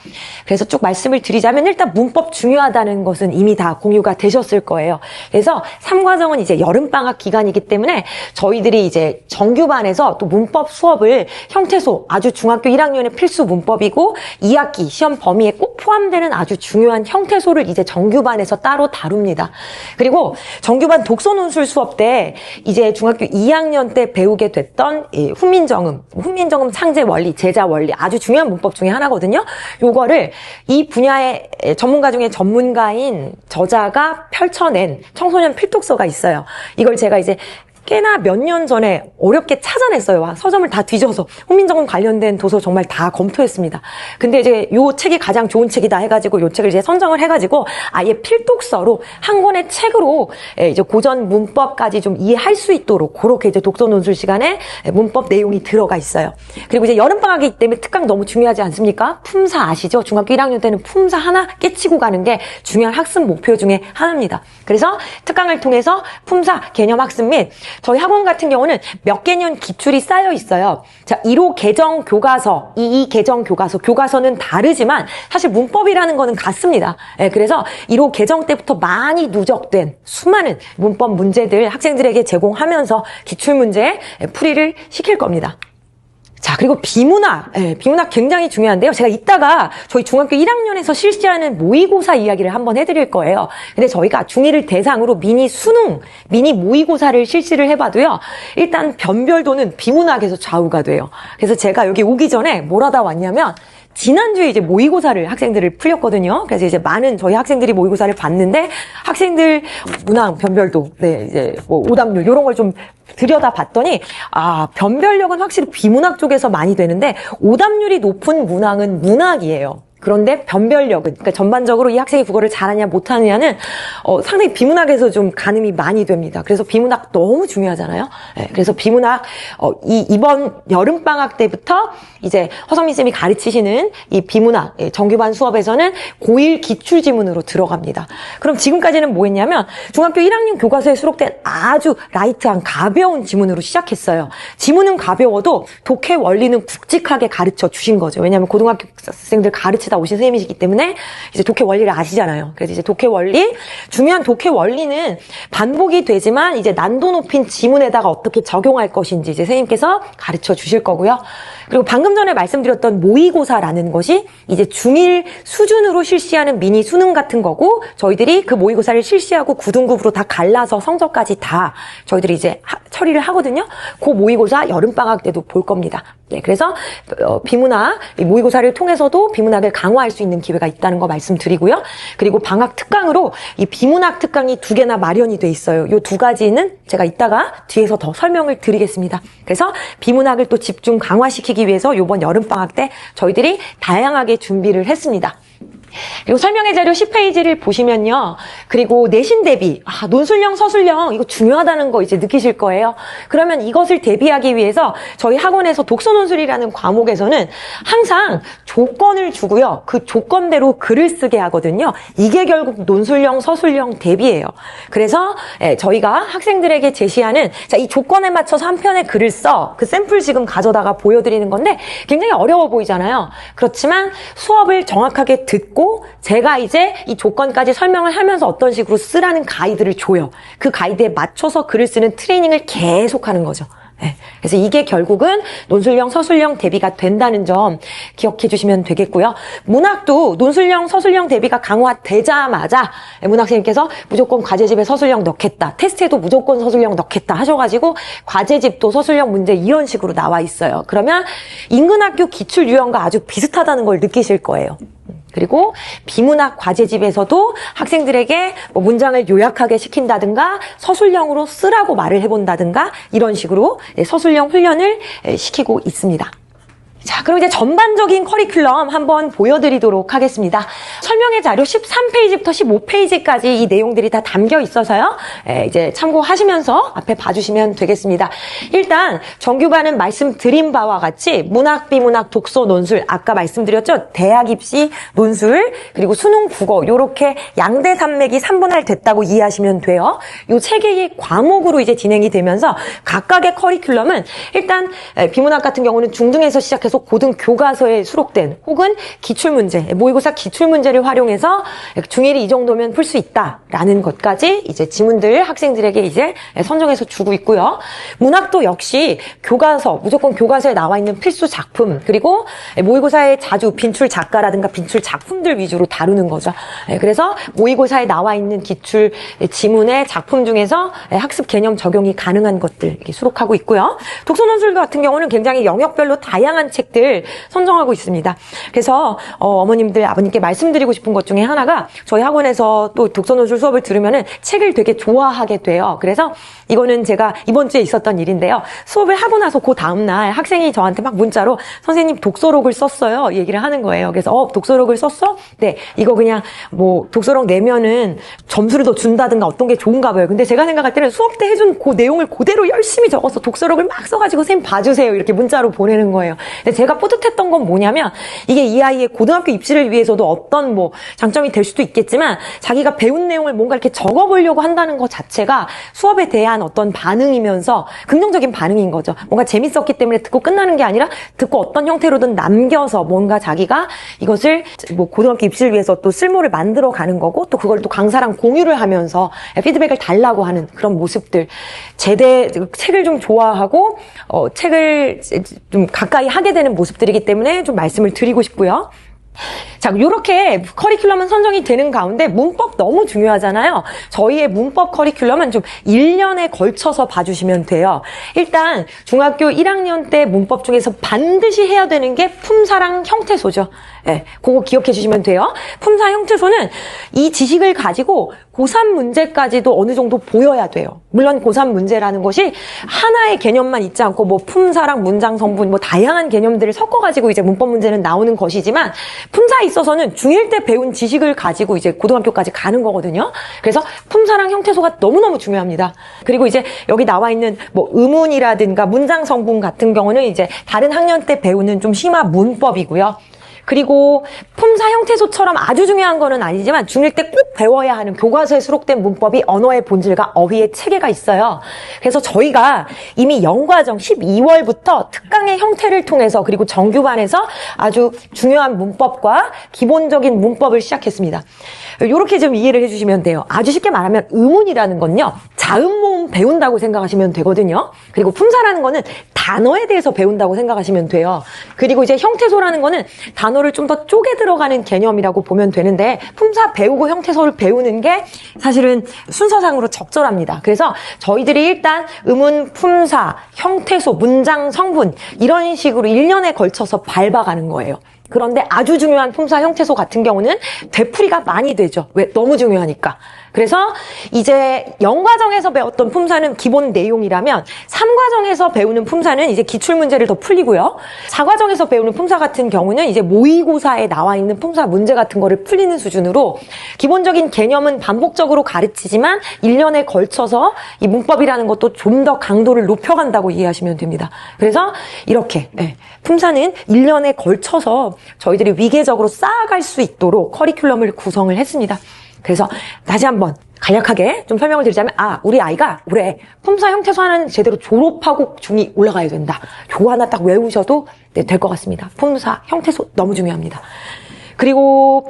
[SPEAKER 1] 그래서 쭉 말씀을 드리자면 일단 문법 중요하다는 것은 이미 다 공유가 되셨을 거예요. 그래서 3과정은 이제 여름방학 기간이기 때문에 저희들이 이제 정규반에서 또 문법 수업을 형태소, 아주 중학교 1학년의 필수 문법이고 2학기 시험 범위에 꼭 포함되는 아주 중요한 형태소를 이제 정규반에서 따로 다룹니다. 그리고 정규반 독서논술 수업 때 이제 중학교 2학년 때 배우게 됐던 훈민정음 상제 원리, 제자 원리 아주 중요한 문법 중에 하나거든요. 요거를 이 분야의 전문가 중에 전문가인 저자가 펼쳐낸 청소년 필독서가 있어요. 이걸 제가 이제 꽤나 몇 년 전에 어렵게 찾아냈어요. 서점을 다 뒤져서 훈민정음 관련된 도서 정말 다 검토했습니다. 근데 이제 요 책이 가장 좋은 책이다 해가지고 요 책을 이제 선정을 해가지고 아예 필독서로 한 권의 책으로 이제 고전 문법까지 좀 이해할 수 있도록 그렇게 이제 독서 논술 시간에 문법 내용이 들어가 있어요. 그리고 이제 여름방학이기 때문에 특강 너무 중요하지 않습니까? 품사 아시죠? 중학교 1학년 때는 품사 하나 깨치고 가는 게 중요한 학습 목표 중에 하나입니다. 그래서 특강을 통해서 품사 개념 학습 및 저희 학원 같은 경우는 몇 개년 기출이 쌓여 있어요. 자, 1호 개정 교과서, 2 개정 교과서, 교과서는 다르지만 사실 문법이라는 거는 같습니다. 그래서 1호 개정 때부터 많이 누적된 수많은 문법 문제들 학생들에게 제공하면서 기출 문제 풀이를 시킬 겁니다. 자, 그리고 비문학 굉장히 중요한데요. 제가 이따가 저희 중학교 1학년에서 실시하는 모의고사 이야기를 한번 해드릴 거예요. 근데 저희가 중1을 대상으로 미니 모의고사를 실시를 해봐도요. 일단 변별도는 비문학에서 좌우가 돼요. 그래서 제가 여기 오기 전에 뭘 하다 왔냐면 지난주에 이제 모의고사를 학생들을 풀렸거든요. 그래서 이제 많은 저희 학생들이 모의고사를 봤는데 학생들 문항 변별도, 이제 뭐 오답률 이런 걸 좀 들여다봤더니 변별력은 확실히 비문학 쪽에서 많이 되는데 오답률이 높은 문항은 문학이에요. 그런데 변별력은, 그러니까 전반적으로 이 학생이 국어를 잘하냐 못하느냐는 상당히 비문학에서 좀 가늠이 많이 됩니다. 그래서 비문학 너무 중요하잖아요. 그래서 비문학 이번 여름방학 때부터 이제 허성민 쌤이 가르치시는 이 비문학 정규반 수업에서는 고1 기출지문으로 들어갑니다. 그럼 지금까지는 뭐 했냐면 중학교 1학년 교과서에 수록된 아주 라이트한 가벼운 지문으로 시작했어요. 지문은 가벼워도 독해 원리는 굵직하게 가르쳐 주신 거죠. 왜냐하면 고등학교 학생들 가르치다 오신 선생님이시기 때문에 이제 독해 원리를 아시잖아요. 그래서 이제 독해 원리, 중요한 독해 원리는 반복이 되지만 이제 난도 높인 지문에다가 어떻게 적용할 것인지 이제 선생님께서 가르쳐 주실 거고요. 그리고 방금 전에 말씀드렸던 모의고사라는 것이 이제 중1 수준으로 실시하는 미니 수능 같은 거고 저희들이 그 모의고사를 실시하고 9등급으로 다 갈라서 성적까지 다 저희들이 이제 처리를 하거든요. 그 모의고사 여름방학 때도 볼 겁니다. 그래서 비문학 모의고사를 통해서도 비문학을 강화할 수 있는 기회가 있다는 거 말씀드리고요. 그리고 방학 특강으로 이 비문학 특강이 2개나 마련이 돼 있어요. 이 2가지는 제가 이따가 뒤에서 더 설명을 드리겠습니다. 그래서 비문학을 또 집중 강화시키기 위해서 이번 여름방학 때 저희들이 다양하게 준비를 했습니다. 그리고 설명의 자료 10페이지를 보시면요. 그리고 내신 대비, 논술형, 서술형 이거 중요하다는 거 이제 느끼실 거예요. 그러면 이것을 대비하기 위해서 저희 학원에서 독서논술이라는 과목에서는 항상 조건을 주고요. 그 조건대로 글을 쓰게 하거든요. 이게 결국 논술형, 서술형 대비예요. 그래서 저희가 학생들에게 제시하는 자, 이 조건에 맞춰서 한 편의 글을 써. 그 샘플 지금 가져다가 보여드리는 건데 굉장히 어려워 보이잖아요. 그렇지만 수업을 정확하게 듣고 제가 이제 이 조건까지 설명을 하면서 어떤 식으로 쓰라는 가이드를 줘요. 그 가이드에 맞춰서 글을 쓰는 트레이닝을 계속 하는 거죠. 예. 그래서 이게 결국은 논술형, 서술형 대비가 된다는 점 기억해 주시면 되겠고요. 문학도 논술형, 서술형 대비가 강화되자마자 문학생님께서 무조건 과제집에 서술형 넣겠다, 테스트에도 무조건 서술형 넣겠다 하셔가지고 과제집도 서술형 문제 이런 식으로 나와 있어요. 그러면 인근학교 기출유형과 아주 비슷하다는 걸 느끼실 거예요. 그리고 비문학 과제집에서도 학생들에게 뭐 문장을 요약하게 시킨다든가 서술형으로 쓰라고 말을 해본다든가 이런 식으로 서술형 훈련을 시키고 있습니다. 자, 그럼 이제 전반적인 커리큘럼 한번 보여드리도록 하겠습니다. 설명의 자료 13페이지부터 15페이지까지 이 내용들이 다 담겨 있어서요. 이제 참고하시면서 앞에 봐주시면 되겠습니다. 일단 정규반은 말씀드린 바와 같이 문학, 비문학, 독서, 논술 아까 말씀드렸죠. 대학 입시, 논술, 그리고 수능, 국어 요렇게 양대 산맥이 3분할 됐다고 이해하시면 돼요. 요 세 개의 과목으로 이제 진행이 되면서 각각의 커리큘럼은 일단 비문학 같은 경우는 중등에서 시작해서 고등 교과서에 수록된 혹은 기출문제, 모의고사 기출문제를 활용해서 중1이 이 정도면 풀 수 있다라는 것까지 이제 지문들 학생들에게 이제 선정해서 주고 있고요. 문학도 역시 교과서, 무조건 교과서에 나와 있는 필수 작품, 그리고 모의고사에 자주 빈출 작가라든가 빈출 작품들 위주로 다루는 거죠. 그래서 모의고사에 나와 있는 기출 지문의 작품 중에서 학습 개념 적용이 가능한 것들 이렇게 수록하고 있고요. 독서논술 같은 경우는 굉장히 영역별로 다양한 책들 선정하고 있습니다. 그래서 어머님들, 아버님께 말씀드리고 싶은 것 중에 하나가 저희 학원에서 또 독서논술 수업을 들으면은 책을 되게 좋아하게 돼요. 그래서 이거는 제가 이번 주에 있었던 일인데요. 수업을 하고 나서 그 다음날 학생이 저한테 막 문자로 선생님 독서록을 썼어요. 얘기를 하는 거예요. 그래서 독서록을 썼어? 네. 이거 그냥 뭐 독서록 내면은 점수를 더 준다든가 어떤 게 좋은가 봐요. 근데 제가 생각할 때는 수업 때 해준 그 내용을 그대로 열심히 적어서 독서록을 막 써가지고 선생님 봐주세요. 이렇게 문자로 보내는 거예요. 근데 제가 뿌듯했던 건 뭐냐면 이게 이 아이의 고등학교 입시를 위해서도 어떤 뭐 장점이 될 수도 있겠지만 자기가 배운 내용을 뭔가 이렇게 적어보려고 한다는 것 자체가 수업에 대한 어떤 반응이면서 긍정적인 반응인 거죠. 뭔가 재밌었기 때문에 듣고 끝나는 게 아니라 듣고 어떤 형태로든 남겨서 뭔가 자기가 이것을 뭐 고등학교 입시를 위해서 또 쓸모를 만들어 가는 거고 또 그걸 또 강사랑 공유를 하면서 피드백을 달라고 하는 그런 모습들. 책을 좀 좋아하고 책을 좀 가까이 하게 되는 모습들이기 때문에 좀 말씀을 드리고 싶고요. 자, 이렇게 커리큘럼은 선정이 되는 가운데 문법 너무 중요하잖아요. 저희의 문법 커리큘럼은 좀 1년에 걸쳐서 봐주시면 돼요. 일단 중학교 1학년 때 문법 중에서 반드시 해야 되는 게 품사랑 형태소죠. 네, 그거 기억해 주시면 돼요. 품사 형태소는 이 지식을 가지고 고3 문제까지도 어느 정도 보여야 돼요. 물론 고3 문제라는 것이 하나의 개념만 있지 않고 뭐 품사랑 문장 성분 뭐 다양한 개념들을 섞어가지고 이제 문법 문제는 나오는 것이지만 품사에 있어서는 중1 때 배운 지식을 가지고 이제 고등학교까지 가는 거거든요. 그래서 품사랑 형태소가 너무너무 중요합니다. 그리고 이제 여기 나와 있는 뭐 의문이라든가 문장 성분 같은 경우는 이제 다른 학년 때 배우는 좀 심화 문법이고요. 그리고 품사 형태소처럼 아주 중요한 거는 아니지만 중1 때 꼭 배워야 하는 교과서에 수록된 문법이 언어의 본질과 어휘의 체계가 있어요. 그래서 저희가 이미 영과정 12월부터 특강의 형태를 통해서 그리고 정규반에서 아주 중요한 문법과 기본적인 문법을 시작했습니다. 이렇게 좀 이해를 해주시면 돼요. 아주 쉽게 말하면 의문이라는 건요, 자음 모음 배운다고 생각하시면 되거든요. 그리고 품사라는 거는 단어에 대해서 배운다고 생각하시면 돼요. 그리고 이제 형태소라는 거는 단어를 좀 더 쪼개 들어가는 개념이라고 보면 되는데 품사 배우고 형태소를 배우는 게 사실은 순서상으로 적절합니다. 그래서 저희들이 일단 의문, 품사, 형태소, 문장, 성분 이런 식으로 1년에 걸쳐서 밟아가는 거예요. 그런데 아주 중요한 품사 형태소 같은 경우는 되풀이가 많이 되죠. 왜? 너무 중요하니까. 그래서 이제 영과정에서 배웠던 품사는 기본 내용이라면 3과정에서 배우는 품사는 이제 기출문제를 더 풀리고요. 4과정에서 배우는 품사 같은 경우는 이제 모의고사에 나와 있는 품사 문제 같은 거를 풀리는 수준으로 기본적인 개념은 반복적으로 가르치지만 1년에 걸쳐서 이 문법이라는 것도 좀 더 강도를 높여간다고 이해하시면 됩니다. 그래서 이렇게 품사는 1년에 걸쳐서 저희들이 위계적으로 쌓아갈 수 있도록 커리큘럼을 구성을 했습니다. 그래서 다시 한번 간략하게 좀 설명을 드리자면 우리 아이가 올해 품사 형태소 하나는 제대로 졸업하고 중2 올라가야 된다. 요거 하나 딱 외우셔도 될 것 같습니다. 품사 형태소 너무 중요합니다. 그리고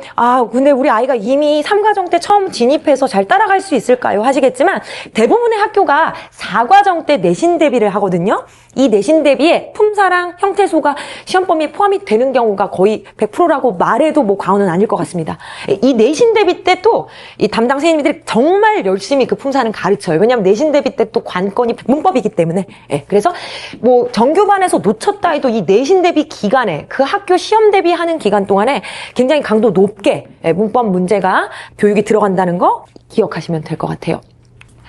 [SPEAKER 1] 근데 우리 아이가 이미 3과정 때 처음 진입해서 잘 따라갈 수 있을까요? 하시겠지만 대부분의 학교가 4과정 때 내신 대비를 하거든요. 이 내신 대비에 품사랑 형태소가 시험 범위에 포함이 되는 경우가 거의 100%라고 말해도 뭐 과언은 아닐 것 같습니다. 이 내신 대비 때 또 이 담당 선생님들이 정말 열심히 그 품사는 가르쳐요. 왜냐하면 내신 대비 때 또 관건이 문법이기 때문에. 그래서 뭐 정규반에서 놓쳤다 해도 이 내신 대비 기간에 그 학교 시험 대비하는 기간 동안에 굉장히 강도 높게 문법 문제가 교육이 들어간다는 거 기억하시면 될 것 같아요.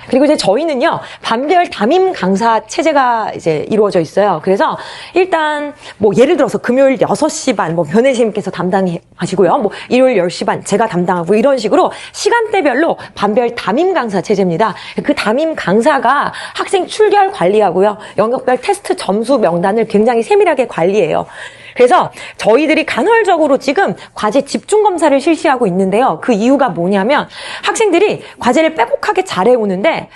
[SPEAKER 1] 그리고 이제 저희는요, 반별 담임 강사 체제가 이제 이루어져 있어요. 그래서 일단 뭐 예를 들어서 금요일 6시 반 뭐 변혜심께서 담당하시고요. 뭐 일요일 10시 반 제가 담당하고 이런 식으로 시간대별로 반별 담임 강사 체제입니다. 그 담임 강사가 학생 출결 관리하고요. 영역별 테스트 점수 명단을 굉장히 세밀하게 관리해요. 그래서 저희들이 간헐적으로 지금 과제 집중 검사를 실시하고 있는데요. 그 이유가 뭐냐면 학생들이 과제를 빼곡하게 잘해오는데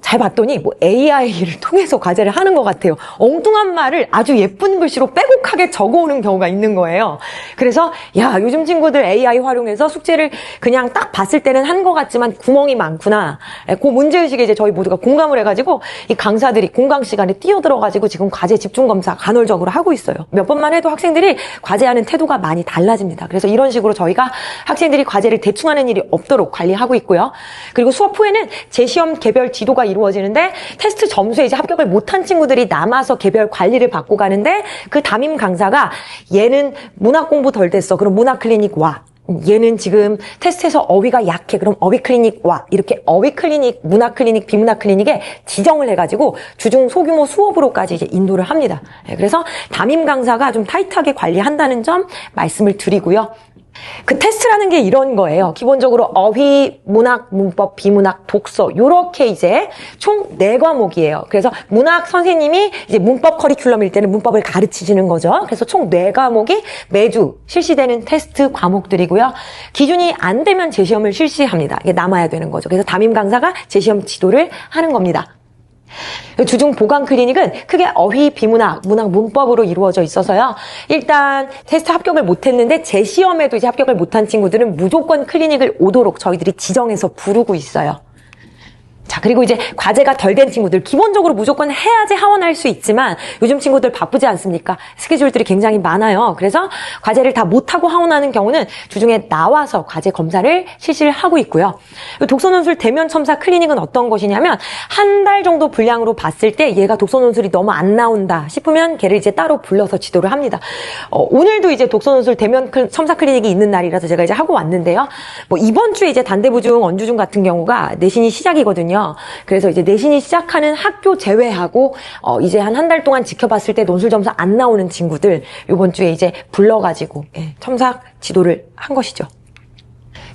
[SPEAKER 1] 잘 봤더니 뭐 AI를 통해서 과제를 하는 것 같아요. 엉뚱한 말을 아주 예쁜 글씨로 빼곡하게 적어오는 경우가 있는 거예요. 그래서 야, 요즘 친구들 AI 활용해서 숙제를 그냥 딱 봤을 때는 한 것 같지만 구멍이 많구나. 그 문제의식에 이제 저희 모두가 공감을 해가지고 이 강사들이 공강 시간에 뛰어들어가지고 지금 과제 집중 검사 간헐적으로 하고 있어요. 몇 번만 해도 학생들이 과제하는 태도가 많이 달라집니다. 그래서 이런 식으로 저희가 학생들이 과제를 대충 하는 일이 없도록 관리하고 있고요. 그리고 수업 후에는 재시험 개별 지도가 이루어지는데 테스트 점수에 이제 합격을 못한 친구들이 남아서 개별 관리를 받고 가는데 그 담임 강사가 얘는 문학 공부 덜 됐어. 그럼 문학 클리닉 와. 얘는 지금 테스트에서 어휘가 약해. 그럼 어휘 클리닉 와. 이렇게 어휘 클리닉, 문학 클리닉, 비문학 클리닉에 지정을 해가지고 주중 소규모 수업으로까지 이제 인도를 합니다. 그래서 담임 강사가 좀 타이트하게 관리한다는 점 말씀을 드리고요. 그 테스트라는 게 이런 거예요. 기본적으로 어휘, 문학, 문법, 비문학, 독서 요렇게 이제 총 4과목이에요. 그래서 문학 선생님이 이제 문법 커리큘럼일 때는 문법을 가르치시는 거죠. 그래서 총 4과목이 매주 실시되는 테스트 과목들이고요. 기준이 안 되면 재시험을 실시합니다. 이게 남아야 되는 거죠. 그래서 담임 강사가 재시험 지도를 하는 겁니다. 주중 보강 클리닉은 크게 어휘, 비문학, 문학, 문법으로 이루어져 있어서요. 일단 테스트 합격을 못했는데 재시험에도 이제 합격을 못한 친구들은 무조건 클리닉을 오도록 저희들이 지정해서 부르고 있어요. 자, 그리고 이제 과제가 덜 된 친구들, 기본적으로 무조건 해야지 하원할 수 있지만 요즘 친구들 바쁘지 않습니까? 스케줄들이 굉장히 많아요. 그래서 과제를 다 못하고 하원하는 경우는 주중에 나와서 과제 검사를 실시를 하고 있고요. 독서논술 대면 첨사 클리닉은 어떤 것이냐면 한 달 정도 분량으로 봤을 때 얘가 독서논술이 너무 안 나온다 싶으면 걔를 이제 따로 불러서 지도를 합니다. 오늘도 이제 독서논술 대면 첨사 클리닉이 있는 날이라서 제가 이제 하고 왔는데요. 뭐 이번 주에 이제 단대부중, 언주중 같은 경우가 내신이 시작이거든요. 그래서 이제 내신이 시작하는 학교 제외하고 이제 한 달 동안 지켜봤을 때 논술 점수 안 나오는 친구들 이번 주에 이제 불러가지고 첨삭 지도를 한 것이죠.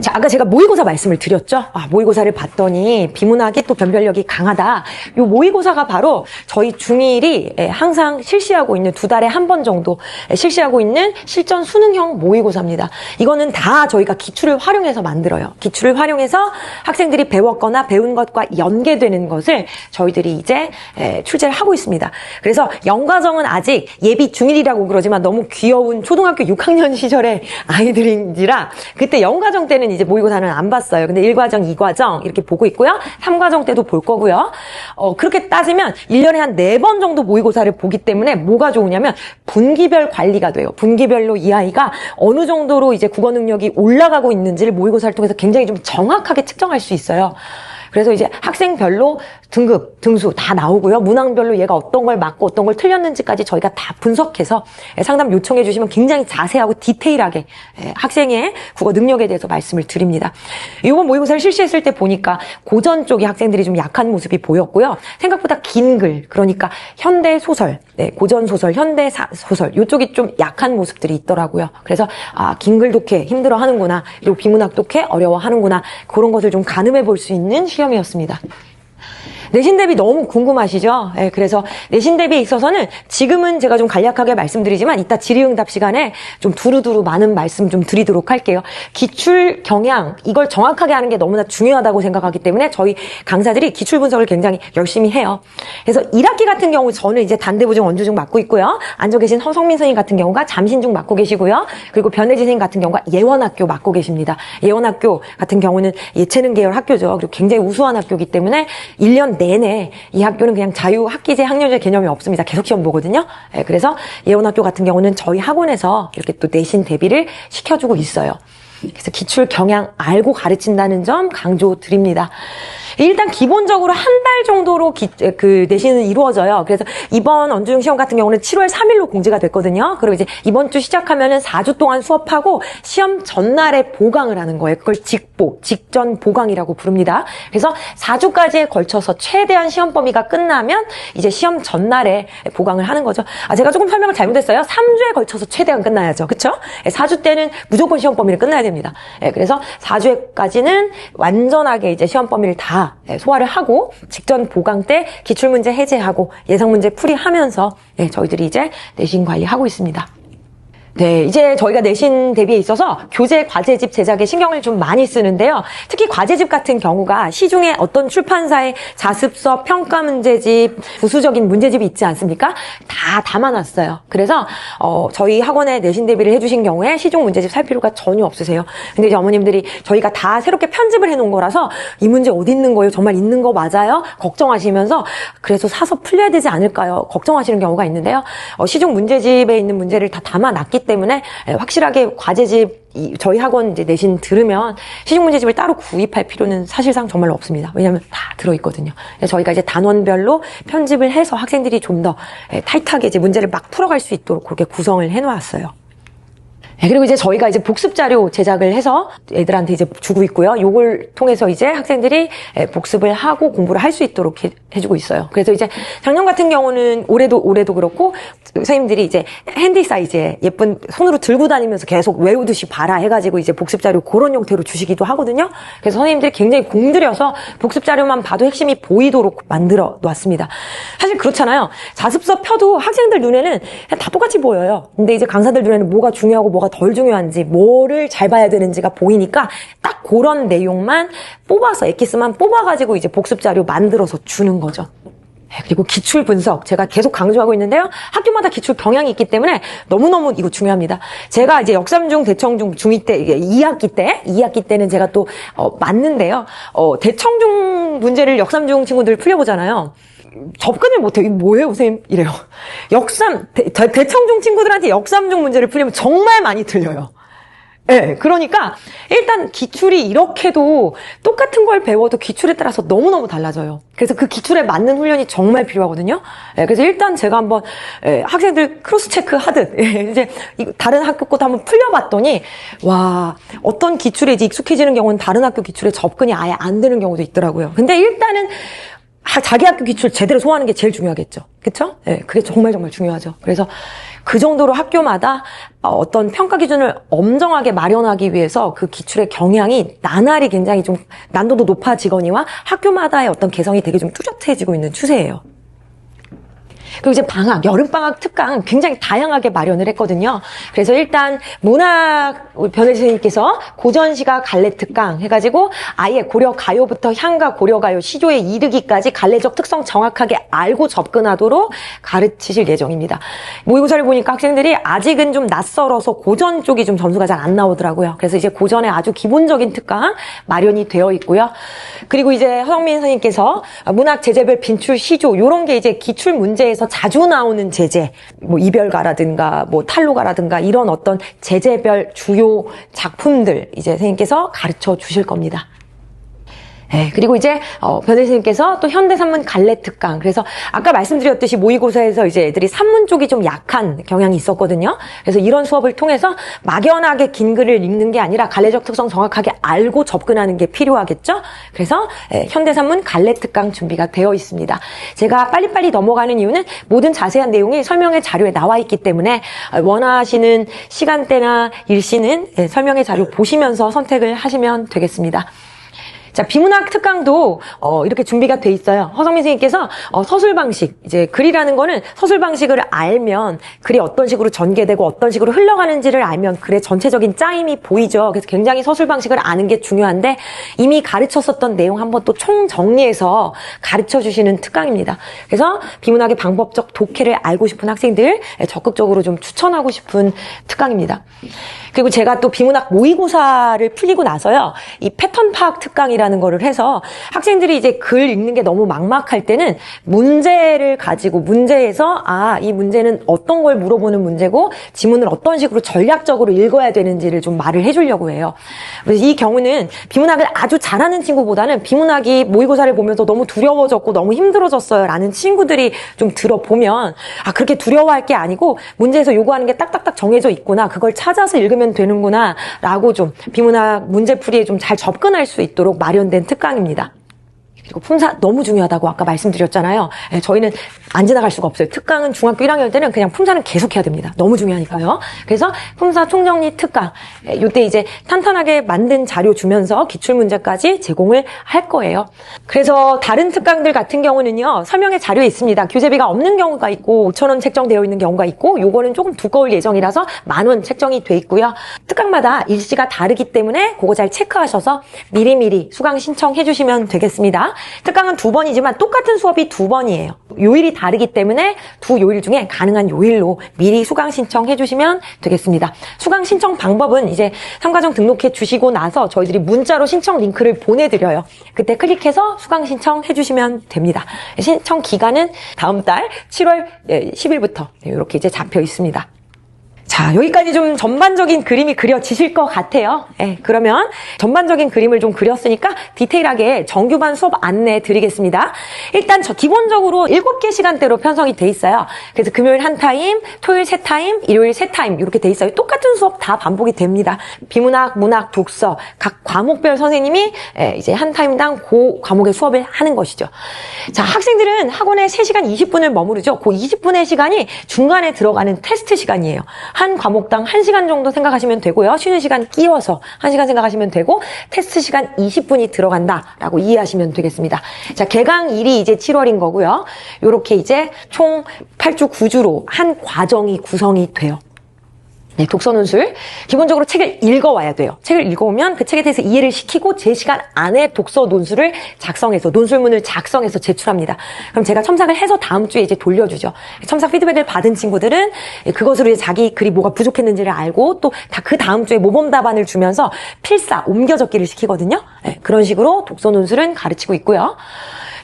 [SPEAKER 1] 자, 아까 제가 모의고사 말씀을 드렸죠? 모의고사를 봤더니 비문학이 또 변별력이 강하다. 요 모의고사가 바로 저희 중1이 항상 실시하고 있는 2달에 한 번 정도 실시하고 있는 실전 수능형 모의고사입니다. 이거는 다 저희가 기출을 활용해서 만들어요. 기출을 활용해서 학생들이 배웠거나 배운 것과 연계되는 것을 저희들이 이제 출제를 하고 있습니다. 그래서 영과정은 아직 예비 중1이라고 그러지만 너무 귀여운 초등학교 6학년 시절의 아이들인지라 그때 영과정 때는 이제 모의고사는 안 봤어요. 근데 1과정, 2과정 이렇게 보고 있고요. 3과정 때도 볼 거고요. 그렇게 따지면 1년에 한 4번 정도 모의고사를 보기 때문에 뭐가 좋으냐면 분기별 관리가 돼요. 분기별로 이 아이가 어느 정도로 이제 국어 능력이 올라가고 있는지를 모의고사를 통해서 굉장히 좀 정확하게 측정할 수 있어요. 그래서 이제 학생별로 등급, 등수 다 나오고요. 문항별로 얘가 어떤 걸 맞고 어떤 걸 틀렸는지까지 저희가 다 분석해서 상담 요청해 주시면 굉장히 자세하고 디테일하게 학생의 국어 능력에 대해서 말씀을 드립니다. 이번 모의고사를 실시했을 때 보니까 고전 쪽에 학생들이 좀 약한 모습이 보였고요. 생각보다 긴 글, 그러니까 현대 소설, 고전 소설, 현대 소설 이쪽이 좀 약한 모습들이 있더라고요. 그래서 긴 글 독해 힘들어 하는구나. 그리고 비문학 독해 어려워 하는구나. 그런 것을 좀 가늠해 볼 수 있는 시험이었습니다. 내신 대비 너무 궁금하시죠? 예, 그래서 내신 대비에 있어서는 지금은 제가 좀 간략하게 말씀드리지만 이따 질의응답 시간에 좀 두루두루 많은 말씀 좀 드리도록 할게요. 기출 경향 이걸 정확하게 하는 게 너무나 중요하다고 생각하기 때문에 저희 강사들이 기출 분석을 굉장히 열심히 해요. 그래서 1학기 같은 경우 저는 이제 단대보증 원주중 맡고 있고요. 앉아 계신 허성민 선생님 같은 경우가 잠신중 맡고 계시고요. 그리고 변혜진 선생님 같은 경우가 예원학교 맡고 계십니다. 예원학교 같은 경우는 예체능 계열 학교죠. 그리고 굉장히 우수한 학교이기 때문에 1년 내내 이 학교는 그냥 자유학기제 학년제 개념이 없습니다. 계속 시험 보거든요. 네, 그래서 예원학교 같은 경우는 저희 학원에서 이렇게 또 내신 대비를 시켜주고 있어요. 그래서 기출 경향 알고 가르친다는 점 강조드립니다. 일단 기본적으로 한 달 정도로 내신은 이루어져요. 그래서 이번 원주중 시험 같은 경우는 7월 3일로 공지가 됐거든요. 그리고 이제 이번 주 시작하면은 4주 동안 수업하고 시험 전날에 보강을 하는 거예요. 그걸 직전 보강이라고 부릅니다. 그래서 4주까지에 걸쳐서 최대한 시험 범위가 끝나면 이제 시험 전날에 보강을 하는 거죠. 제가 조금 설명을 잘못했어요. 3주에 걸쳐서 최대한 끝나야죠. 그쵸? 4주 때는 무조건 시험 범위를 끝나야 됩니다. 그래서 4주에까지는 완전하게 이제 시험 범위를 다 소화를 하고 직전 보강 때 기출문제 해제하고 예상문제 풀이하면서 저희들이 이제 내신 관리하고 있습니다. 네, 이제 저희가 내신 대비에 있어서 교재 과제집 제작에 신경을 좀 많이 쓰는데요. 특히 과제집 같은 경우가 시중에 어떤 출판사의 자습서, 평가 문제집, 부수적인 문제집이 있지 않습니까? 다 담아놨어요. 그래서 저희 학원에 내신 대비를 해주신 경우에 시중 문제집 살 필요가 전혀 없으세요. 근데 이제 어머님들이 저희가 다 새롭게 편집을 해놓은 거라서 이 문제 어디 있는 거예요? 정말 있는 거 맞아요? 걱정하시면서 그래서 사서 풀려야 되지 않을까요? 걱정하시는 경우가 있는데요. 시중 문제집에 있는 문제를 다 담아놨기 때문에 확실하게 과제집 저희 학원 이제 내신 들으면 시중 문제집을 따로 구입할 필요는 사실상 정말 없습니다. 왜냐하면 다 들어있거든요. 그래서 저희가 이제 단원별로 편집을 해서 학생들이 좀 더 타이트하게 이제 문제를 막 풀어갈 수 있도록 그렇게 구성을 해놓았어요. 그리고 이제 저희가 이제 복습 자료 제작을 해서 애들한테 이제 주고 있고요. 요걸 통해서 이제 학생들이 복습을 하고 공부를 할 수 있도록 해주고 있어요. 그래서 이제 작년 같은 경우는 올해도 그렇고 선생님들이 이제 핸디 사이즈에 예쁜 손으로 들고 다니면서 계속 외우듯이 봐라 해가지고 이제 복습 자료 그런 형태로 주시기도 하거든요. 그래서 선생님들이 굉장히 공들여서 복습 자료만 봐도 핵심이 보이도록 만들어 놨습니다. 사실 그렇잖아요. 자습서 펴도 학생들 눈에는 그냥 다 똑같이 보여요. 근데 이제 강사들 눈에는 뭐가 중요하고 뭐가 덜 중요한지 뭐를 잘 봐야 되는지가 보이니까 딱 그런 내용만 뽑아서 엑기스만 뽑아가지고 이제 복습 자료 만들어서 주는 거죠. 그리고 기출 분석 제가 계속 강조하고 있는데요. 학교마다 기출 경향이 있기 때문에 너무너무 이거 중요합니다. 제가 이제 역삼중, 대청중, 중2 때 2학기 때는 제가 또 맞는데요. 대청중 문제를 역삼중 친구들 풀려보잖아요. 접근을 못해요. 이게 뭐예요, 선생님? 이래요. 대청중 친구들한테 역삼중 문제를 풀리면 정말 많이 틀려요. 네, 그러니까 일단 기출이 이렇게도 똑같은 걸 배워도 기출에 따라서 너무너무 달라져요. 그래서 그 기출에 맞는 훈련이 정말 필요하거든요. 네, 그래서 일단 제가 한번 학생들 크로스 체크 하듯 이제 다른 학교 것도 한번 풀려봤더니 와, 어떤 기출에 이제 익숙해지는 경우는 다른 학교 기출에 접근이 아예 안 되는 경우도 있더라고요. 근데 일단은 자기 학교 기출 제대로 소화하는 게 제일 중요하겠죠. 그쵸? 네, 그게 정말 중요하죠. 그래서 그 정도로 학교마다 어떤 평가 기준을 엄정하게 마련하기 위해서 그 기출의 경향이 나날이 굉장히 좀 난도도 높아지거니와 학교마다의 어떤 개성이 되게 좀 뚜렷해지고 있는 추세예요. 그리고 이제 여름방학 특강 굉장히 다양하게 마련을 했거든요. 그래서 일단 문학 변혜진 선생님께서 고전시가 갈래 특강 해가지고 아예 고려가요부터 향가 고려가요 시조에 이르기까지 갈래적 특성 정확하게 알고 접근하도록 가르치실 예정입니다. 모의고사를 보니까 학생들이 아직은 좀 낯설어서 고전 쪽이 좀 점수가 잘 안 나오더라고요. 그래서 이제 고전의 아주 기본적인 특강 마련이 되어 있고요. 그리고 이제 허성민 선생님께서 문학 제재별 빈출 시조 이런 게 이제 기출 문제에서 자주 나오는 제재, 뭐 이별가라든가 뭐 탈로가라든가 이런 어떤 제재별 주요 작품들 이제 선생님께서 가르쳐 주실 겁니다. 네, 그리고 이제 변혜진 선생님께서 또 현대산문 갈래 특강. 그래서 아까 말씀드렸듯이 모의고사에서 이제 애들이 산문 쪽이 좀 약한 경향이 있었거든요. 그래서 이런 수업을 통해서 막연하게 긴 글을 읽는 게 아니라 갈래적 특성 정확하게 알고 접근하는 게 필요하겠죠. 그래서 현대산문 갈래 특강 준비가 되어 있습니다. 제가 빨리빨리 넘어가는 이유는 모든 자세한 내용이 설명의 자료에 나와 있기 때문에 원하시는 시간대나 일시는 설명의 자료 보시면서 선택을 하시면 되겠습니다. 자, 비문학 특강도 이렇게 준비가 돼 있어요. 허성민 선생님께서 서술 방식, 이제 글이라는 거는 서술 방식을 알면 글이 어떤 식으로 전개되고 어떤 식으로 흘러가는지를 알면 글의 전체적인 짜임이 보이죠. 그래서 굉장히 서술 방식을 아는 게 중요한데 이미 가르쳤었던 내용 한번 또 총정리해서 가르쳐 주시는 특강입니다. 그래서 비문학의 방법적 독해를 알고 싶은 학생들 적극적으로 좀 추천하고 싶은 특강입니다. 그리고 제가 또 비문학 모의고사를 풀리고 나서요, 이 패턴 파악 특강이라는 거를 해서 학생들이 이제 글 읽는 게 너무 막막할 때는 문제를 가지고 문제에서 이 문제는 어떤 걸 물어보는 문제고 지문을 어떤 식으로 전략적으로 읽어야 되는지를 좀 말을 해주려고 해요. 그래서 이 경우는 비문학을 아주 잘하는 친구보다는 비문학이 모의고사를 보면서 너무 두려워졌고 너무 힘들어졌어요 라는 친구들이 좀 들어보면 그렇게 두려워할 게 아니고 문제에서 요구하는 게 딱딱딱 정해져 있구나, 그걸 찾아서 읽으면 되는구나 라고 좀 비문학 문제풀이에 좀 잘 접근할 수 있도록 마련된 특강입니다. 그리고 품사 너무 중요하다고 아까 말씀드렸잖아요. 저희는 안 지나갈 수가 없어요. 특강은 중학교 1학년 때는 그냥 품사는 계속 해야 됩니다. 너무 중요하니까요. 그래서 품사 총정리 특강, 이때 이제 탄탄하게 만든 자료 주면서 기출문제까지 제공을 할 거예요. 그래서 다른 특강들 같은 경우는요, 설명의 자료에 있습니다. 교재비가 없는 경우가 있고 5,000원 책정되어 있는 경우가 있고 요거는 조금 두꺼울 예정이라서 10,000원 책정이 돼 있고요. 특강마다 일시가 다르기 때문에 그거 잘 체크하셔서 미리미리 수강 신청해 주시면 되겠습니다. 특강은 2번이지만 똑같은 수업이 2번이에요. 요일이 다르기 때문에 두 요일 중에 가능한 요일로 미리 수강 신청해 주시면 되겠습니다. 수강 신청 방법은 이제 삼과정 등록해 주시고 나서 저희들이 문자로 신청 링크를 보내드려요. 그때 클릭해서 수강 신청해 주시면 됩니다. 신청 기간은 다음 달 7월 10일부터 이렇게 이제 잡혀 있습니다. 자, 여기까지 좀 전반적인 그림이 그려지실 것 같아요. 그러면 전반적인 그림을 좀 그렸으니까 디테일하게 정규반 수업 안내 드리겠습니다. 일단 기본적으로 7개 시간대로 편성이 돼 있어요. 그래서 금요일 한 타임, 토요일 3타임, 일요일 3타임 이렇게 돼 있어요. 똑같은 수업 다 반복이 됩니다. 비문학, 문학, 독서 각 과목별 선생님이 이제 한 타임당 그 과목의 수업을 하는 것이죠. 자, 학생들은 학원에 3시간 20분을 머무르죠. 그 20분의 시간이 중간에 들어가는 테스트 시간이에요. 한 과목당 1시간 정도 생각하시면 되고요. 쉬는 시간 끼워서 1시간 생각하시면 되고 테스트 시간 20분이 들어간다라고 이해하시면 되겠습니다. 자, 개강일이 이제 7월인 거고요. 요렇게 이제 총 8주 9주로 한 과정이 구성이 돼요. 네, 독서 논술. 기본적으로 책을 읽어와야 돼요. 책을 읽어오면 그 책에 대해서 이해를 시키고 제 시간 안에 독서 논술을 작성해서, 논술문을 작성해서 제출합니다. 그럼 제가 첨삭을 해서 다음 주에 이제 돌려주죠. 첨삭 피드백을 받은 친구들은 그것으로 이제 자기 글이 뭐가 부족했는지를 알고 또 다 그 다음 주에 모범 답안을 주면서 필사, 옮겨 적기를 시키거든요. 네, 그런 식으로 독서 논술은 가르치고 있고요.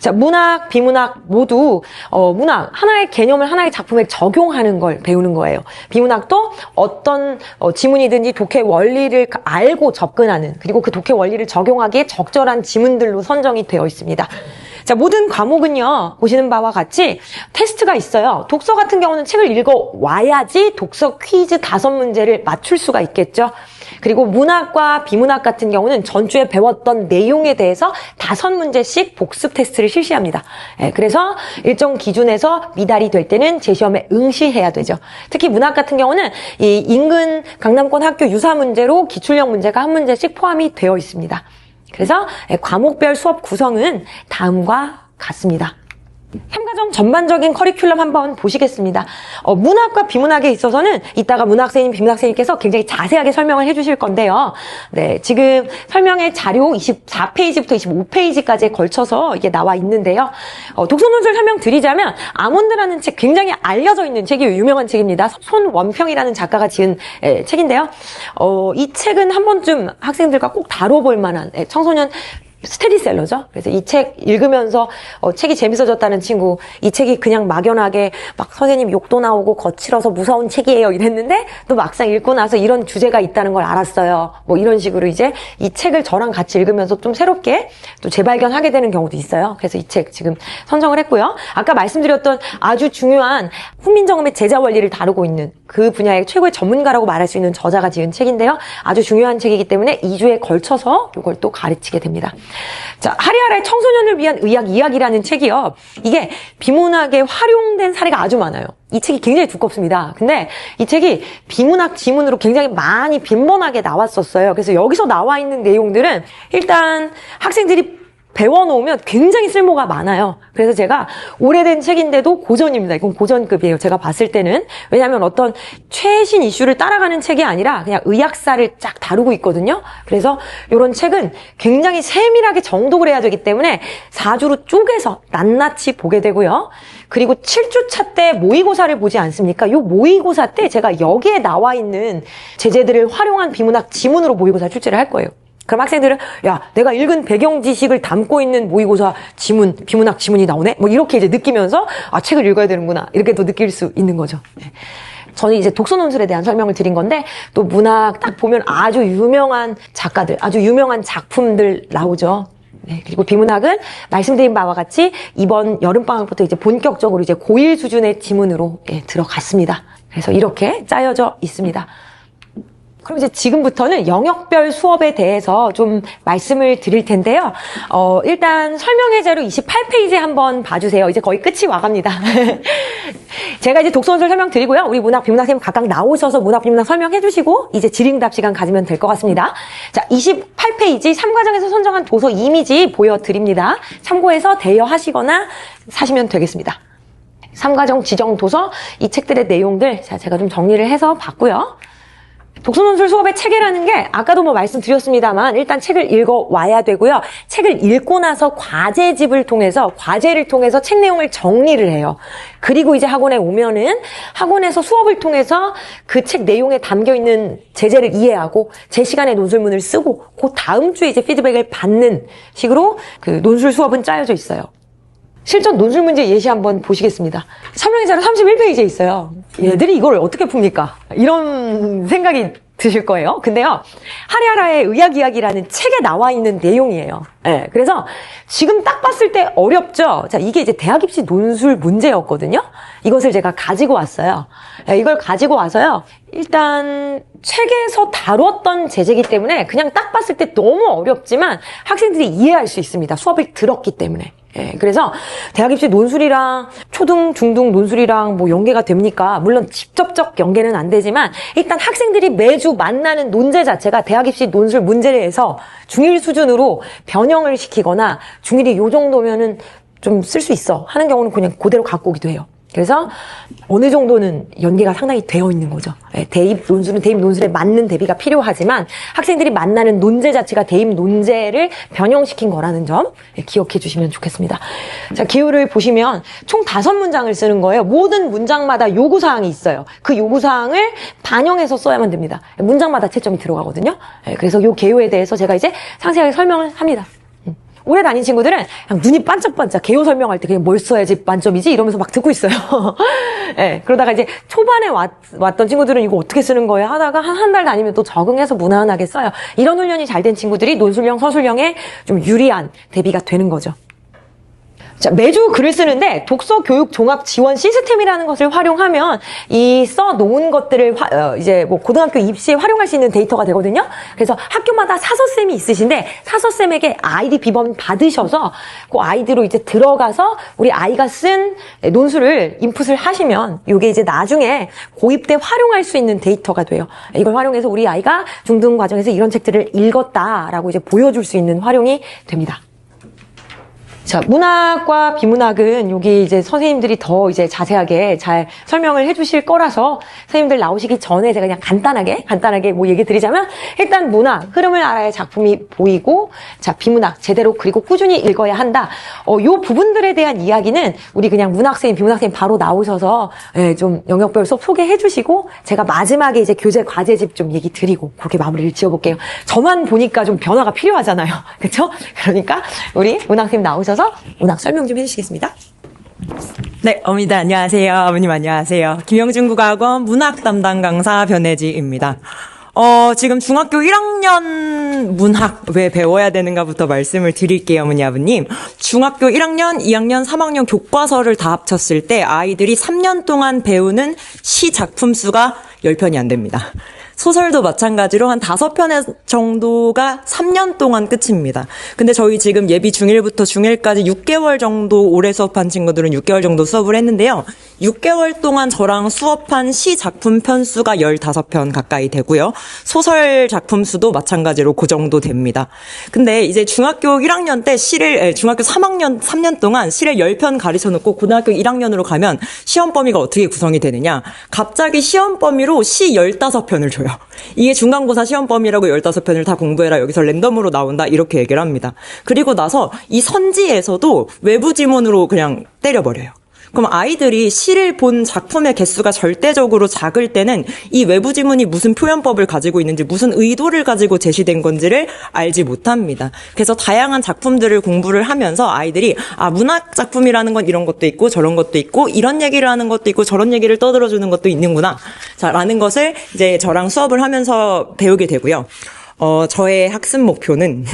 [SPEAKER 1] 자, 문학, 비문학 모두 문학 하나의 개념을 하나의 작품에 적용하는 걸 배우는 거예요. 비문학도 어떤 지문이든지 독해 원리를 알고 접근하는, 그리고 그 독해 원리를 적용하기에 적절한 지문들로 선정이 되어 있습니다. 자, 모든 과목은요, 보시는 바와 같이 테스트가 있어요. 독서 같은 경우는 책을 읽어와야지 독서 퀴즈 5문제를 맞출 수가 있겠죠. 그리고 문학과 비문학 같은 경우는 전주에 배웠던 내용에 대해서 5문제씩 복습 테스트를 실시합니다. 그래서 일정 기준에서 미달이 될 때는 재시험에 응시해야 되죠. 특히 문학 같은 경우는 이 인근 강남권 학교 유사 문제로 기출형 문제가 1문제씩 포함이 되어 있습니다. 그래서 과목별 수업 구성은 다음과 같습니다. 삼과정 전반적인 커리큘럼 한번 보시겠습니다. 문학과 비문학에 있어서는 이따가 문학생님, 비문학생님께서 굉장히 자세하게 설명을 해주실 건데요. 네, 지금 설명의 자료 24페이지부터 25페이지까지에 걸쳐서 이게 나와 있는데요. 독서논술 설명드리자면 아몬드라는 책, 굉장히 알려져 있는 책이에요. 유명한 책입니다. 손원평이라는 작가가 지은 책인데요. 이 책은 한 번쯤 학생들과 꼭 다뤄볼 만한 청소년 스테디셀러죠. 그래서 이 책 읽으면서 책이 재밌어졌다는 친구, 이 책이 그냥 막연하게 막 선생님 욕도 나오고 거칠어서 무서운 책이에요 이랬는데 또 막상 읽고 나서 이런 주제가 있다는 걸 알았어요. 뭐 이런 식으로 이제 이 책을 저랑 같이 읽으면서 좀 새롭게 또 재발견하게 되는 경우도 있어요. 그래서 이 책 지금 선정을 했고요. 아까 말씀드렸던 아주 중요한 훈민정음의 제자 원리를 다루고 있는 그 분야의 최고의 전문가라고 말할 수 있는 저자가 지은 책인데요. 아주 중요한 책이기 때문에 2주에 걸쳐서 이걸 또 가르치게 됩니다. 자, 하리하라의 청소년을 위한 의학 이야기라는 책이요. 이게 비문학에 활용된 사례가 아주 많아요. 이 책이 굉장히 두껍습니다. 근데 이 책이 비문학 지문으로 굉장히 많이 빈번하게 나왔었어요. 그래서 여기서 나와 있는 내용들은 일단 학생들이 배워놓으면 굉장히 쓸모가 많아요. 그래서 제가 오래된 책인데도 고전입니다. 이건 고전급이에요. 제가 봤을 때는. 왜냐하면 어떤 최신 이슈를 따라가는 책이 아니라 그냥 의학사를 쫙 다루고 있거든요. 그래서 이런 책은 굉장히 세밀하게 정독을 해야 되기 때문에 4주로 쪼개서 낱낱이 보게 되고요. 그리고 7주차 때 모의고사를 보지 않습니까? 이 모의고사 때 제가 여기에 나와 있는 제재들을 활용한 비문학 지문으로 모의고사 출제를 할 거예요. 그럼 학생들은 야, 내가 읽은 배경 지식을 담고 있는 모의고사 지문, 비문학 지문이 나오네? 뭐 이렇게 이제 느끼면서 아, 책을 읽어야 되는구나. 이렇게 또 느낄 수 있는 거죠. 네. 저는 이제 독서 논술에 대한 설명을 드린 건데 또 문학 딱 보면 아주 유명한 작가들, 아주 유명한 작품들 나오죠. 네, 그리고 비문학은 말씀드린 바와 같이 이번 여름방학부터 이제 본격적으로 이제 고1 수준의 지문으로 들어갔습니다. 그래서 이렇게 짜여져 있습니다. 그럼 이제 지금부터는 영역별 수업에 대해서 좀 말씀을 드릴 텐데요. 일단 설명의 자료 28페이지 한번 봐주세요. 이제 거의 끝이 와갑니다. 제가 이제 독서논술 설명드리고요. 우리 문학, 비문학 선생님 각각 나오셔서 문학, 비문학 설명해 주시고 이제 질의응답 시간 가지면 될 것 같습니다. 자, 28페이지 3과정에서 선정한 도서 이미지 보여드립니다. 참고해서 대여하시거나 사시면 되겠습니다. 3과정 지정 도서, 이 책들의 내용들 제가 좀 정리를 해서 봤고요. 독서논술 수업의 체계라는 게 아까도 뭐 말씀드렸습니다만 일단 책을 읽어와야 되고요. 책을 읽고 나서 과제집을 통해서 과제를 통해서 책 내용을 정리를 해요. 그리고 이제 학원에 오면은 학원에서 수업을 통해서 그 책 내용에 담겨있는 제재를 이해하고 제 시간에 논술문을 쓰고 그 다음 주에 이제 피드백을 받는 식으로 그 논술 수업은 짜여져 있어요. 실전 논술 문제 예시 한번 보시겠습니다. 설명의 자료 31페이지에 있어요. 얘들이 이걸 어떻게 풉니까? 이런 생각이 드실 거예요. 근데요, 하리하라의 의학 이야기라는 책에 나와 있는 내용이에요. 네, 그래서 지금 딱 봤을 때 어렵죠? 자, 이게 이제 대학 입시 논술 문제였거든요? 이것을 제가 가지고 왔어요. 네, 이걸 가지고 와서요, 일단 책에서 다뤘던 제재이기 때문에 그냥 딱 봤을 때 너무 어렵지만 학생들이 이해할 수 있습니다. 수업을 들었기 때문에. 예, 그래서 대학 입시 논술이랑 초등, 중등 논술이랑 뭐 연계가 됩니까? 물론 직접적 연계는 안 되지만 일단 학생들이 매주 만나는 논제 자체가 대학 입시 논술 문제에서 중1 수준으로 변형을 시키거나 중1이 요 정도면은 좀 쓸 수 있어 하는 경우는 그냥 그대로 갖고 오기도 해요. 그래서 어느 정도는 연계가 상당히 되어 있는 거죠. 대입 논술은 대입 논술에 맞는 대비가 필요하지만 학생들이 만나는 논제 자체가 대입 논제를 변형시킨 거라는 점 기억해 주시면 좋겠습니다. 자, 기호를 보시면 총 5문장을 쓰는 거예요. 모든 문장마다 요구사항이 있어요. 그 요구사항을 반영해서 써야만 됩니다. 문장마다 채점이 들어가거든요. 그래서 요 개요에 대해서 제가 이제 상세하게 설명을 합니다. 오래 다닌 친구들은 그냥 눈이 반짝반짝 개요 설명할 때 그냥 뭘 써야지 만점이지 이러면서 막 듣고 있어요. 네, 그러다가 이제 초반에 왔던 친구들은 이거 어떻게 쓰는 거예요 하다가 한 달 다니면 또 적응해서 무난하게 써요. 이런 훈련이 잘 된 친구들이 논술형, 서술형에 좀 유리한 대비가 되는 거죠. 자, 매주 글을 쓰는데 독서 교육 종합 지원 시스템이라는 것을 활용하면 이 써놓은 것들을 이제 뭐 고등학교 입시에 활용할 수 있는 데이터가 되거든요. 그래서 학교마다 사서쌤이 있으신데 사서쌤에게 아이디 비번 받으셔서 그 아이디로 이제 들어가서 우리 아이가 쓴 논술을 인풋을 하시면 이게 이제 나중에 고2 때 활용할 수 있는 데이터가 돼요. 이걸 활용해서 우리 아이가 중등 과정에서 이런 책들을 읽었다라고 이제 보여줄 수 있는 활용이 됩니다. 자, 문학과 비문학은 여기 이제 선생님들이 더 이제 자세하게 잘 설명을 해주실 거라서 선생님들 나오시기 전에 제가 그냥 간단하게 뭐 얘기 드리자면 일단 문학, 흐름을 알아야 작품이 보이고 자, 비문학 제대로 그리고 꾸준히 읽어야 한다. 요 부분들에 대한 이야기는 우리 그냥 문학생님, 비문학생님 바로 나오셔서 좀 영역별 수업 소개해 주시고 제가 마지막에 이제 교재 과제집 좀 얘기 드리고 그렇게 마무리를 지어볼게요. 저만 보니까 좀 변화가 필요하잖아요. 그렇죠? 그러니까 우리 문학생님 나오셔서 문학 설명 좀 해주시겠습니다.
[SPEAKER 2] 네, 어머니들 안녕하세요. 아버님 안녕하세요. 김영준 국어학원 문학 담당 강사 변혜지입니다. 지금 중학교 1학년 문학 왜 배워야 되는가부터 말씀을 드릴게요, 어머니, 아버님. 중학교 1학년, 2학년, 3학년 교과서를 다 합쳤을 때 아이들이 3년 동안 배우는 시 작품 수가 10편이 안 됩니다. 소설도 마찬가지로 한 5편 정도가 3년 동안 끝입니다. 근데 저희 지금 예비 중1부터 중1까지 6개월 정도 오래 수업한 친구들은 6개월 정도 수업을 했는데요. 6개월 동안 저랑 수업한 시 작품 편수가 15편 가까이 되고요. 소설 작품 수도 마찬가지로 그 정도 됩니다. 근데 이제 중학교 1학년 때 중학교 3년 동안 시를 10편 가르쳐 놓고 고등학교 1학년으로 가면 시험 범위가 어떻게 구성이 되느냐. 갑자기 시험 범위로 시 15편을 줘요. 이게 중간고사 시험 범위라고 15편을 다 공부해라. 여기서 랜덤으로 나온다. 이렇게 얘기를 합니다. 그리고 나서 이 선지에서도 외부 지문으로 그냥 때려버려요. 그럼 아이들이 시를 본 작품의 개수가 절대적으로 작을 때는 이 외부 지문이 무슨 표현법을 가지고 있는지 무슨 의도를 가지고 제시된 건지를 알지 못합니다. 그래서 다양한 작품들을 공부를 하면서 아이들이 문학 작품이라는 건 이런 것도 있고 저런 것도 있고 이런 얘기를 하는 것도 있고 저런 얘기를 떠들어주는 것도 있는구나. 자, 라는 것을 이제 저랑 수업을 하면서 배우게 되고요. 저의 학습 목표는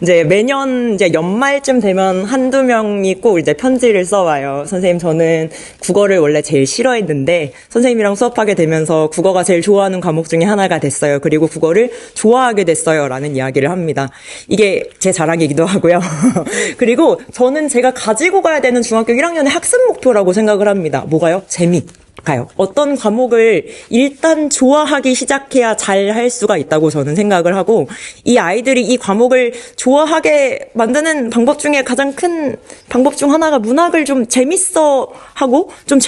[SPEAKER 2] 이제 매년 이제 연말쯤 되면 한두 명이 꼭 이제 편지를 써와요. 선생님, 저는 국어를 원래 제일 싫어했는데 선생님이랑 수업하게 되면서 국어가 제일 좋아하는 과목 중에 하나가 됐어요. 그리고 국어를 좋아하게 됐어요. 라는 이야기를 합니다. 이게 제 자랑이기도 하고요. 그리고 저는 제가 가지고 가야 되는 중학교 1학년의 학습 목표라고 생각을 합니다. 뭐가요? 재미. 어떤 과목을 일단 좋아하기 시작해야 잘 할 수가 있다고 저는 생각을 하고, 이 아이들이 이 과목을 좋아하게 만드는 방법 중에 가장 큰 방법 중 하나가 문학을 좀 재밌어 하고 좀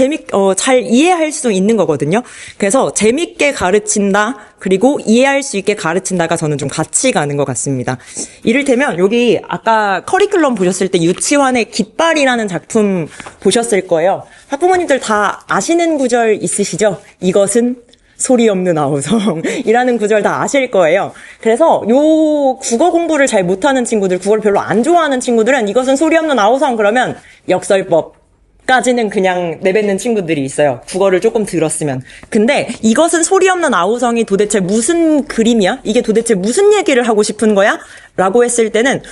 [SPEAKER 2] 잘 이해할 수 있는 거거든요. 그래서 재밌게 가르친다, 그리고 이해할 수 있게 가르친다가 저는 좀 같이 가는 것 같습니다. 이를테면 여기 아까 커리큘럼 보셨을 때 유치원의 깃발이라는 작품 보셨을 거예요. 학부모님들 다 아시는 구절 있으시죠? 이것은 소리 없는 아우성이라는 구절 다 아실 거예요. 그래서 요 국어 공부를 잘 못하는 친구들, 국어를 별로 안 좋아하는 친구들은 이것은 소리 없는 아우성 그러면 역설법 까지는 그냥 내뱉는 친구들이 있어요. 국어를 조금 들었으면. 근데 이것은 소리 없는 아우성이 도대체 무슨 그림이야? 이게 도대체 무슨 얘기를 하고 싶은 거야? 라고 했을 때는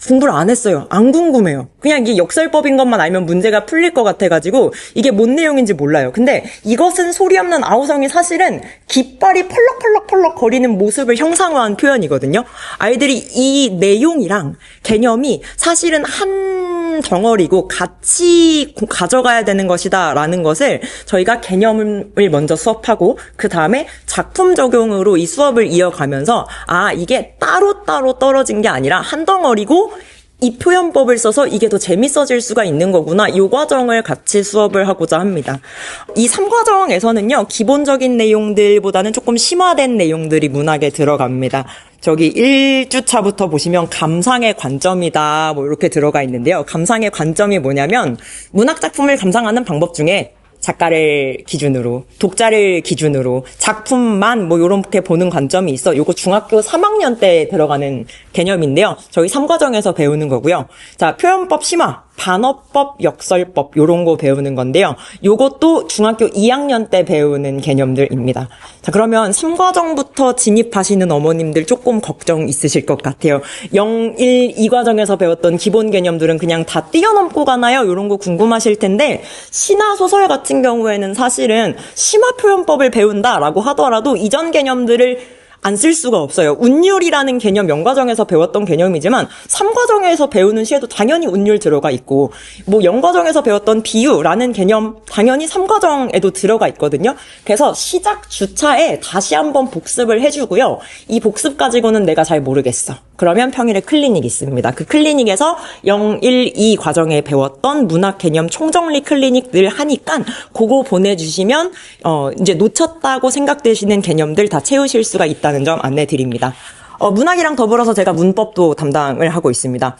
[SPEAKER 2] 공부를 안 했어요. 안 궁금해요. 그냥 이게 역설법인 것만 알면 문제가 풀릴 것 같아가지고 이게 뭔 내용인지 몰라요. 근데 이것은 소리 없는 아우성이 사실은 깃발이 펄럭펄럭펄럭 거리는 모습을 형상화한 표현이거든요. 아이들이 이 내용이랑 개념이 사실은 한 덩어리고 같이 가져가야 되는 것이다 라는 것을 저희가 개념을 먼저 수업하고 그 다음에 작품 적용으로 이 수업을 이어가면서 이게 따로따로 떨어진 게 아니라 한 덩어리고 이 표현법을 써서 이게 더 재밌어질 수가 있는 거구나. 이 과정을 같이 수업을 하고자 합니다. 이 3과정에서는요. 기본적인 내용들보다는 조금 심화된 내용들이 문학에 들어갑니다. 저기 1주차부터 보시면 감상의 관점이다 뭐 이렇게 들어가 있는데요. 감상의 관점이 뭐냐면 문학 작품을 감상하는 방법 중에 작가를 기준으로, 독자를 기준으로, 작품만 뭐 요렇게 보는 관점이 있어. 요거 중학교 3학년 때 들어가는 개념인데요. 저희 3과정에서 배우는 거고요. 자, 표현법 심화, 반어법, 역설법 요런 거 배우는 건데요. 요것도 중학교 2학년 때 배우는 개념들입니다. 자, 그러면 3과정부터 진입하시는 어머님들 조금 걱정 있으실 것 같아요. 0, 1, 2과정에서 배웠던 기본 개념들은 그냥 다 뛰어넘고 가나요? 요런 거 궁금하실 텐데 시나 소설 같은 경우에는 사실은 심화 표현법을 배운다라고 하더라도 이전 개념들을 안 쓸 수가 없어요. 운율이라는 개념 연과정에서 배웠던 개념이지만 3과정에서 배우는 시에도 당연히 운율 들어가 있고 뭐 연과정에서 배웠던 비유라는 개념 당연히 3과정에도 들어가 있거든요. 그래서 시작 주차에 다시 한번 복습을 해주고요. 이 복습 가지고는 내가 잘 모르겠어. 그러면 평일에 클리닉 있습니다. 그 클리닉에서 0, 1, 2 과정에 배웠던 문학 개념 총정리 클리닉 늘 하니까 그거 보내주시면 이제 놓쳤다고 생각되시는 개념들 다 채우실 수가 있다는 점 안내 드립니다. 문학이랑 더불어서 제가 문법도 담당을 하고 있습니다.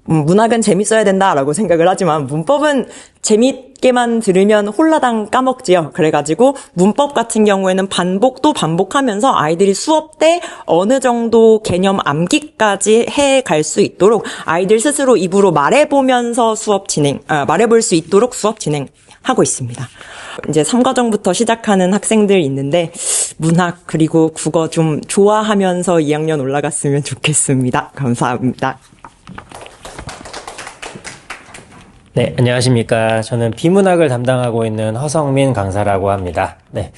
[SPEAKER 2] 문학은 재밌어야 된다라고 생각을 하지만 문법은 재밌게만 들으면 홀라당 까먹지요. 그래가지고 문법 같은 경우에는 반복도 반복하면서 아이들이 수업 때 어느 정도 개념 암기까지 해갈 수 있도록 아이들 스스로 입으로 말해보면서 말해볼 수 있도록 수업 진행하고 있습니다. 이제 3과정부터 시작하는 학생들 있는데 문학 그리고 국어 좀 좋아하면서 2학년 올라갔으면 좋겠습니다. 감사합니다.
[SPEAKER 3] 네, 안녕하십니까. 저는 비문학을 담당하고 있는 허성민 강사라고 합니다. 네,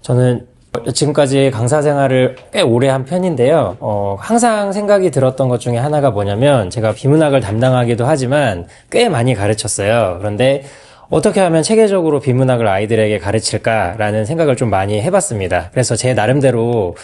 [SPEAKER 3] 저는 지금까지 강사 생활을 꽤 오래 한 편인데요. 항상 생각이 들었던 것 중에 하나가 뭐냐면 제가 비문학을 담당하기도 하지만 꽤 많이 가르쳤어요. 그런데 어떻게 하면 체계적으로 비문학을 아이들에게 가르칠까라는 생각을 좀 많이 해봤습니다. 그래서 제 나름대로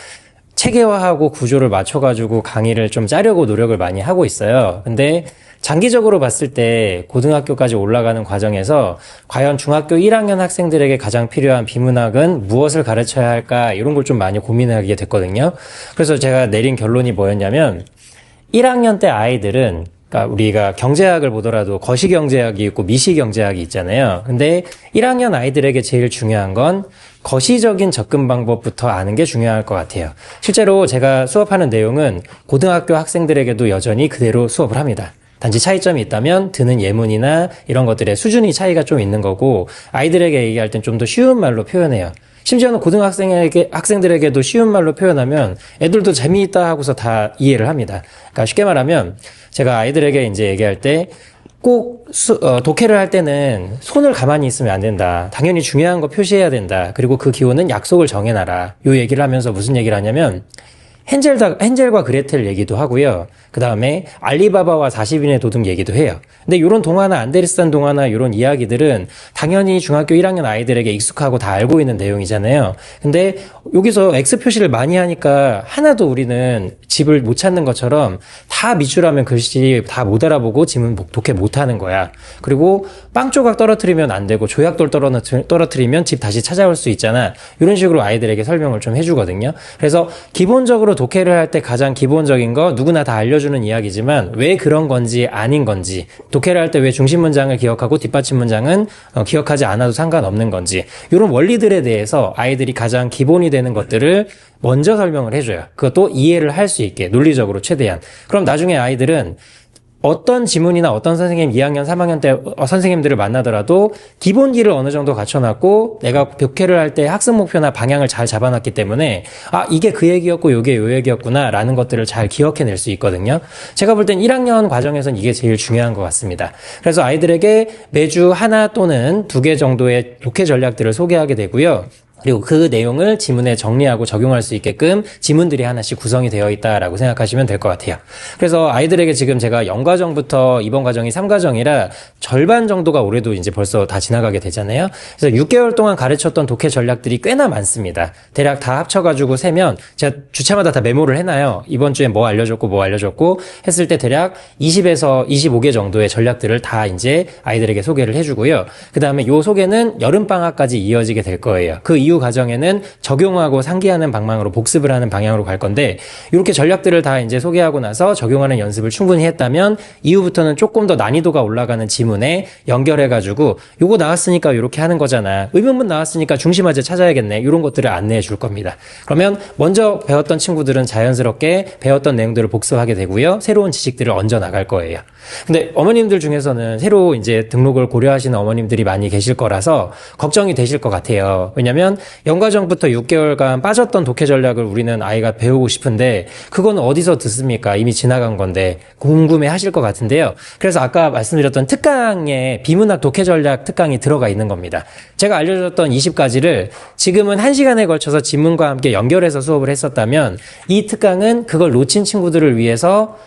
[SPEAKER 3] 체계화하고 구조를 맞춰가지고 강의를 좀 짜려고 노력을 많이 하고 있어요. 근데 장기적으로 봤을 때 고등학교까지 올라가는 과정에서 과연 중학교 1학년 학생들에게 가장 필요한 비문학은 무엇을 가르쳐야 할까 이런 걸 좀 많이 고민하게 됐거든요. 그래서 제가 내린 결론이 뭐였냐면 1학년 때 아이들은 그러니까 우리가 경제학을 보더라도 거시경제학이 있고 미시경제학이 있잖아요. 근데 1학년 아이들에게 제일 중요한 건 거시적인 접근 방법부터 아는 게 중요할 것 같아요. 실제로 제가 수업하는 내용은 고등학교 학생들에게도 여전히 그대로 수업을 합니다. 단지 차이점이 있다면 드는 예문이나 이런 것들의 수준이 차이가 좀 있는 거고 아이들에게 얘기할 땐 좀 더 쉬운 말로 표현해요. 심지어는 학생들에게도 쉬운 말로 표현하면 애들도 재미있다 하고서 다 이해를 합니다. 그러니까 쉽게 말하면 제가 아이들에게 이제 얘기할 때 꼭 독해를 할 때는 손을 가만히 있으면 안 된다. 당연히 중요한 거 표시해야 된다. 그리고 그 기호는 약속을 정해놔라. 요 얘기를 하면서 무슨 얘기를 하냐면 헨젤과 그레텔 얘기도 하고요. 그 다음에 알리바바와 40인의 도둑 얘기도 해요. 근데 이런 동화나 안데르센 동화나 이런 이야기들은 당연히 중학교 1학년 아이들에게 익숙하고 다 알고 있는 내용이잖아요. 근데 여기서 X 표시를 많이 하니까 하나도 우리는 집을 못 찾는 것처럼 다 밑줄하면 글씨 다 못 알아보고 지문 독해 못 하는 거야. 그리고 빵 조각 떨어뜨리면 안 되고 조약돌 떨어뜨리면 집 다시 찾아올 수 있잖아. 이런 식으로 아이들에게 설명을 좀 해주거든요. 그래서 기본적으로 독해를 할 때 가장 기본적인 거 누구나 다 알려주는 이야기지만 왜 그런 건지 아닌 건지 독해를 할 때 왜 중심 문장을 기억하고 뒷받침 문장은 기억하지 않아도 상관없는 건지 이런 원리들에 대해서 아이들이 가장 기본이 되는 것들을 먼저 설명을 해줘요. 그것도 이해를 할 수 있게 논리적으로 최대한. 그럼 나중에 아이들은 어떤 지문이나 어떤 선생님 2학년, 3학년 때 선생님들을 만나더라도 기본기를 어느 정도 갖춰놨고 내가 독해를 할 때 학습 목표나 방향을 잘 잡아놨기 때문에 이게 그 얘기였고 요게 요 얘기였구나 라는 것들을 잘 기억해낼 수 있거든요. 제가 볼 땐 1학년 과정에선 이게 제일 중요한 것 같습니다. 그래서 아이들에게 매주 하나 또는 2개 정도의 독해 전략들을 소개하게 되고요. 그리고 그 내용을 지문에 정리하고 적용할 수 있게끔 지문들이 하나씩 구성이 되어 있다라고 생각하시면 될 것 같아요. 그래서 아이들에게 지금 제가 0과정부터 이번 과정이 3과정이라 절반 정도가 올해도 이제 벌써 다 지나가게 되잖아요. 그래서 6개월 동안 가르쳤던 독해 전략들이 꽤나 많습니다. 대략 다 합쳐가지고 세면 제가 주차마다 다 메모를 해놔요. 이번 주에 뭐 알려줬고 했을 때 대략 20에서 25개 정도의 전략들을 다 이제 아이들에게 소개를 해주고요. 그 다음에 요 소개는 여름방학까지 이어지게 될 거예요. 그 이후 과정에는 적용하고 상기하는 방향으로 복습을 하는 방향으로 갈 건데 이렇게 전략들을 다 이제 소개하고 나서 적용하는 연습을 충분히 했다면 이후부터는 조금 더 난이도가 올라가는 지문에 연결해가지고 요거 나왔으니까 이렇게 하는 거잖아. 의문문 나왔으니까 중심화제 찾아야겠네. 이런 것들을 안내해 줄 겁니다. 그러면 먼저 배웠던 친구들은 자연스럽게 배웠던 내용들을 복습하게 되고요. 새로운 지식들을 얹어 나갈 거예요. 근데 어머님들 중에서는 새로 이제 등록을 고려하시는 어머님들이 많이 계실 거라서 걱정이 되실 것 같아요. 왜냐면 연과정부터 6개월간 빠졌던 독해 전략을 우리는 아이가 배우고 싶은데 그건 어디서 듣습니까? 이미 지나간 건데 궁금해 하실 것 같은데요. 그래서 아까 말씀드렸던 특강에 비문학 독해 전략 특강이 들어가 있는 겁니다. 제가 알려줬던 20가지를 지금은 1시간에 걸쳐서 지문과 함께 연결해서 수업을 했었다면 이 특강은 그걸 놓친 친구들을 위해서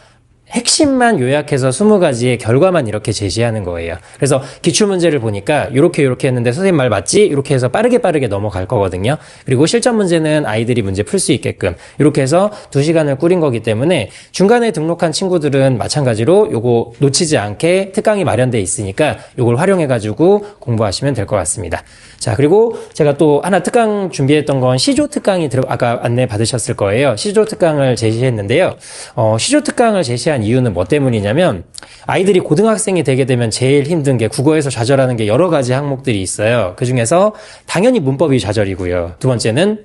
[SPEAKER 3] 핵심만 요약해서 20가지의 결과만 이렇게 제시하는 거예요. 그래서 기출문제를 보니까 이렇게 했는데 선생님 말 맞지? 이렇게 해서 빠르게 넘어갈 거거든요. 그리고 실전 문제는 아이들이 문제 풀 수 있게끔 이렇게 해서 2시간을 꾸린 거기 때문에 중간에 등록한 친구들은 마찬가지로 요거 놓치지 않게 특강이 마련돼 있으니까 요걸 활용해가지고 공부하시면 될 것 같습니다. 자, 그리고 제가 또 하나 특강 준비했던 건 시조 특강이 아까 안내 받으셨을 거예요. 시조 특강을 제시했는데요. 시조 특강을 제시한 이유는 뭐 때문이냐면 아이들이 고등학생이 되게 되면 제일 힘든 게 국어에서 좌절하는 게 여러 가지 항목들이 있어요. 그 중에서 당연히 문법이 좌절이고요. 두 번째는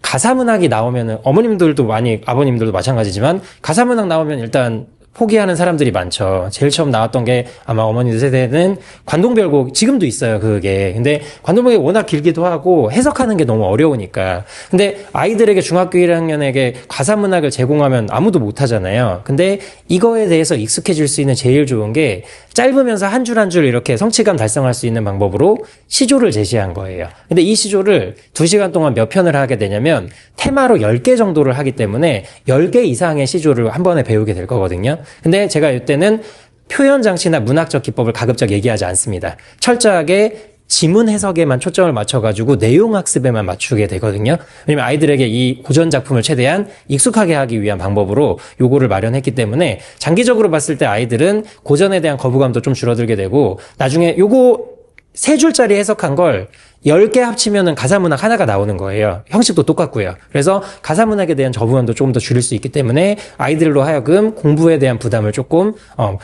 [SPEAKER 3] 가사문학이 나오면은 어머님들도 아버님들도 마찬가지지만 가사문학 나오면 일단 포기하는 사람들이 많죠. 제일 처음 나왔던 게 아마 어머니들 세대는 관동별곡, 지금도 있어요, 그게. 근데 관동별곡이 워낙 길기도 하고 해석하는 게 너무 어려우니까. 근데 아이들에게 중학교 1학년에게 가사문학을 제공하면 아무도 못하잖아요. 근데 이거에 대해서 익숙해질 수 있는 제일 좋은 게 짧으면서 한 줄 한 줄 이렇게 성취감 달성할 수 있는 방법으로 시조를 제시한 거예요. 근데 이 시조를 2시간 동안 몇 편을 하게 되냐면 테마로 10개 정도를 하기 때문에 10개 이상의 시조를 한 번에 배우게 될 거거든요. 근데 제가 이때는 표현 장치나 문학적 기법을 가급적 얘기하지 않습니다. 철저하게 지문 해석에만 초점을 맞춰가지고 내용 학습에만 맞추게 되거든요. 왜냐면 아이들에게 이 고전 작품을 최대한 익숙하게 하기 위한 방법으로 요거를 마련했기 때문에 장기적으로 봤을 때 아이들은 고전에 대한 거부감도 좀 줄어들게 되고 나중에 요거 3줄짜리 해석한 걸 10개 합치면은 가사문학 하나가 나오는 거예요. 형식도 똑같고요. 그래서 가사문학에 대한 저부감도 조금 더 줄일 수 있기 때문에 아이들로 하여금 공부에 대한 부담을 조금,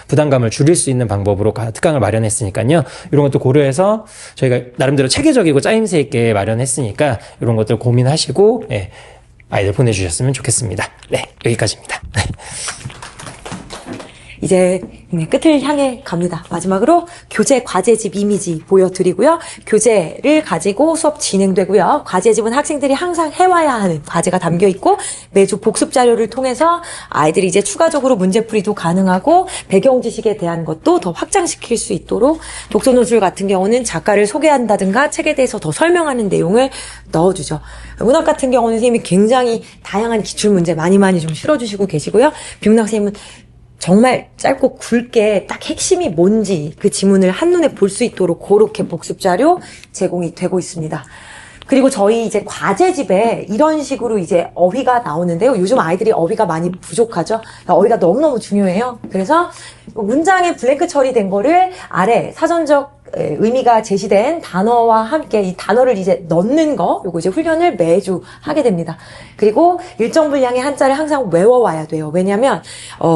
[SPEAKER 3] 부담감을 줄일 수 있는 방법으로 특강을 마련했으니까요. 이런 것도 고려해서 저희가 나름대로 체계적이고 짜임새 있게 마련했으니까 이런 것들 고민하시고, 예, 아이들 보내주셨으면 좋겠습니다. 네, 여기까지입니다. 네.
[SPEAKER 1] 이제 끝을 향해 갑니다. 마지막으로 교재 과제집 이미지 보여드리고요. 교재를 가지고 수업 진행되고요. 과제집은 학생들이 항상 해와야 하는 과제가 담겨 있고 매주 복습 자료를 통해서 아이들이 이제 추가적으로 문제풀이도 가능하고 배경 지식에 대한 것도 더 확장시킬 수 있도록 독서 노출 같은 경우는 작가를 소개한다든가 책에 대해서 더 설명하는 내용을 넣어주죠. 문학 같은 경우는 선생님이 굉장히 다양한 기출문제 많이 좀 실어주시고 계시고요. 비문학 선생님은 정말 짧고 굵게 딱 핵심이 뭔지 그 지문을 한눈에 볼 수 있도록 그렇게 복습 자료 제공이 되고 있습니다. 그리고 저희 이제 과제집에 이런 식으로 이제 어휘가 나오는데요. 요즘 아이들이 어휘가 많이 부족하죠. 어휘가 너무너무 중요해요. 그래서 문장에 블랭크 처리된 거를 아래 사전적 의미가 제시된 단어와 함께 이 단어를 이제 넣는 거, 요거 이제 훈련을 매주 하게 됩니다. 그리고 일정 분량의 한자를 항상 외워와야 돼요. 왜냐면,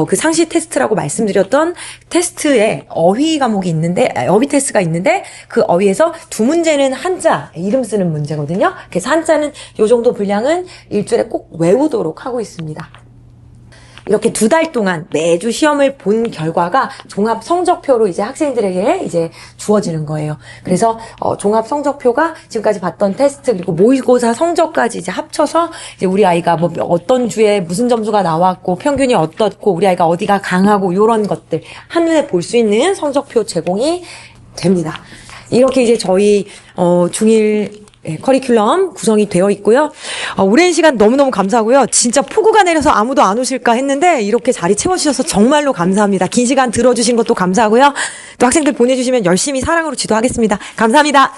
[SPEAKER 1] 그 상시 테스트라고 말씀드렸던 테스트에 어휘 과목이 있는데, 어휘 테스트가 있는데, 그 어휘에서 2문제는 한자, 이름 쓰는 문제거든요. 그래서 한자는 요 정도 분량은 일주일에 꼭 외우도록 하고 있습니다. 이렇게 2달 동안 매주 시험을 본 결과가 종합 성적표로 이제 학생들에게 이제 주어지는 거예요. 그래서 종합 성적표가 지금까지 봤던 테스트 그리고 모의고사 성적까지 이제 합쳐서 이제 우리 아이가 뭐 어떤 주에 무슨 점수가 나왔고 평균이 어떻고 우리 아이가 어디가 강하고 이런 것들 한눈에 볼 수 있는 성적표 제공이 됩니다. 이렇게 이제 저희 중1 커리큘럼 구성이 되어 있고요. 오랜 시간 너무너무 감사하고요. 진짜 폭우가 내려서 아무도 안 오실까 했는데 이렇게 자리 채워주셔서 정말로 감사합니다. 긴 시간 들어주신 것도 감사하고요. 또 학생들 보내주시면 열심히 사랑으로 지도하겠습니다. 감사합니다.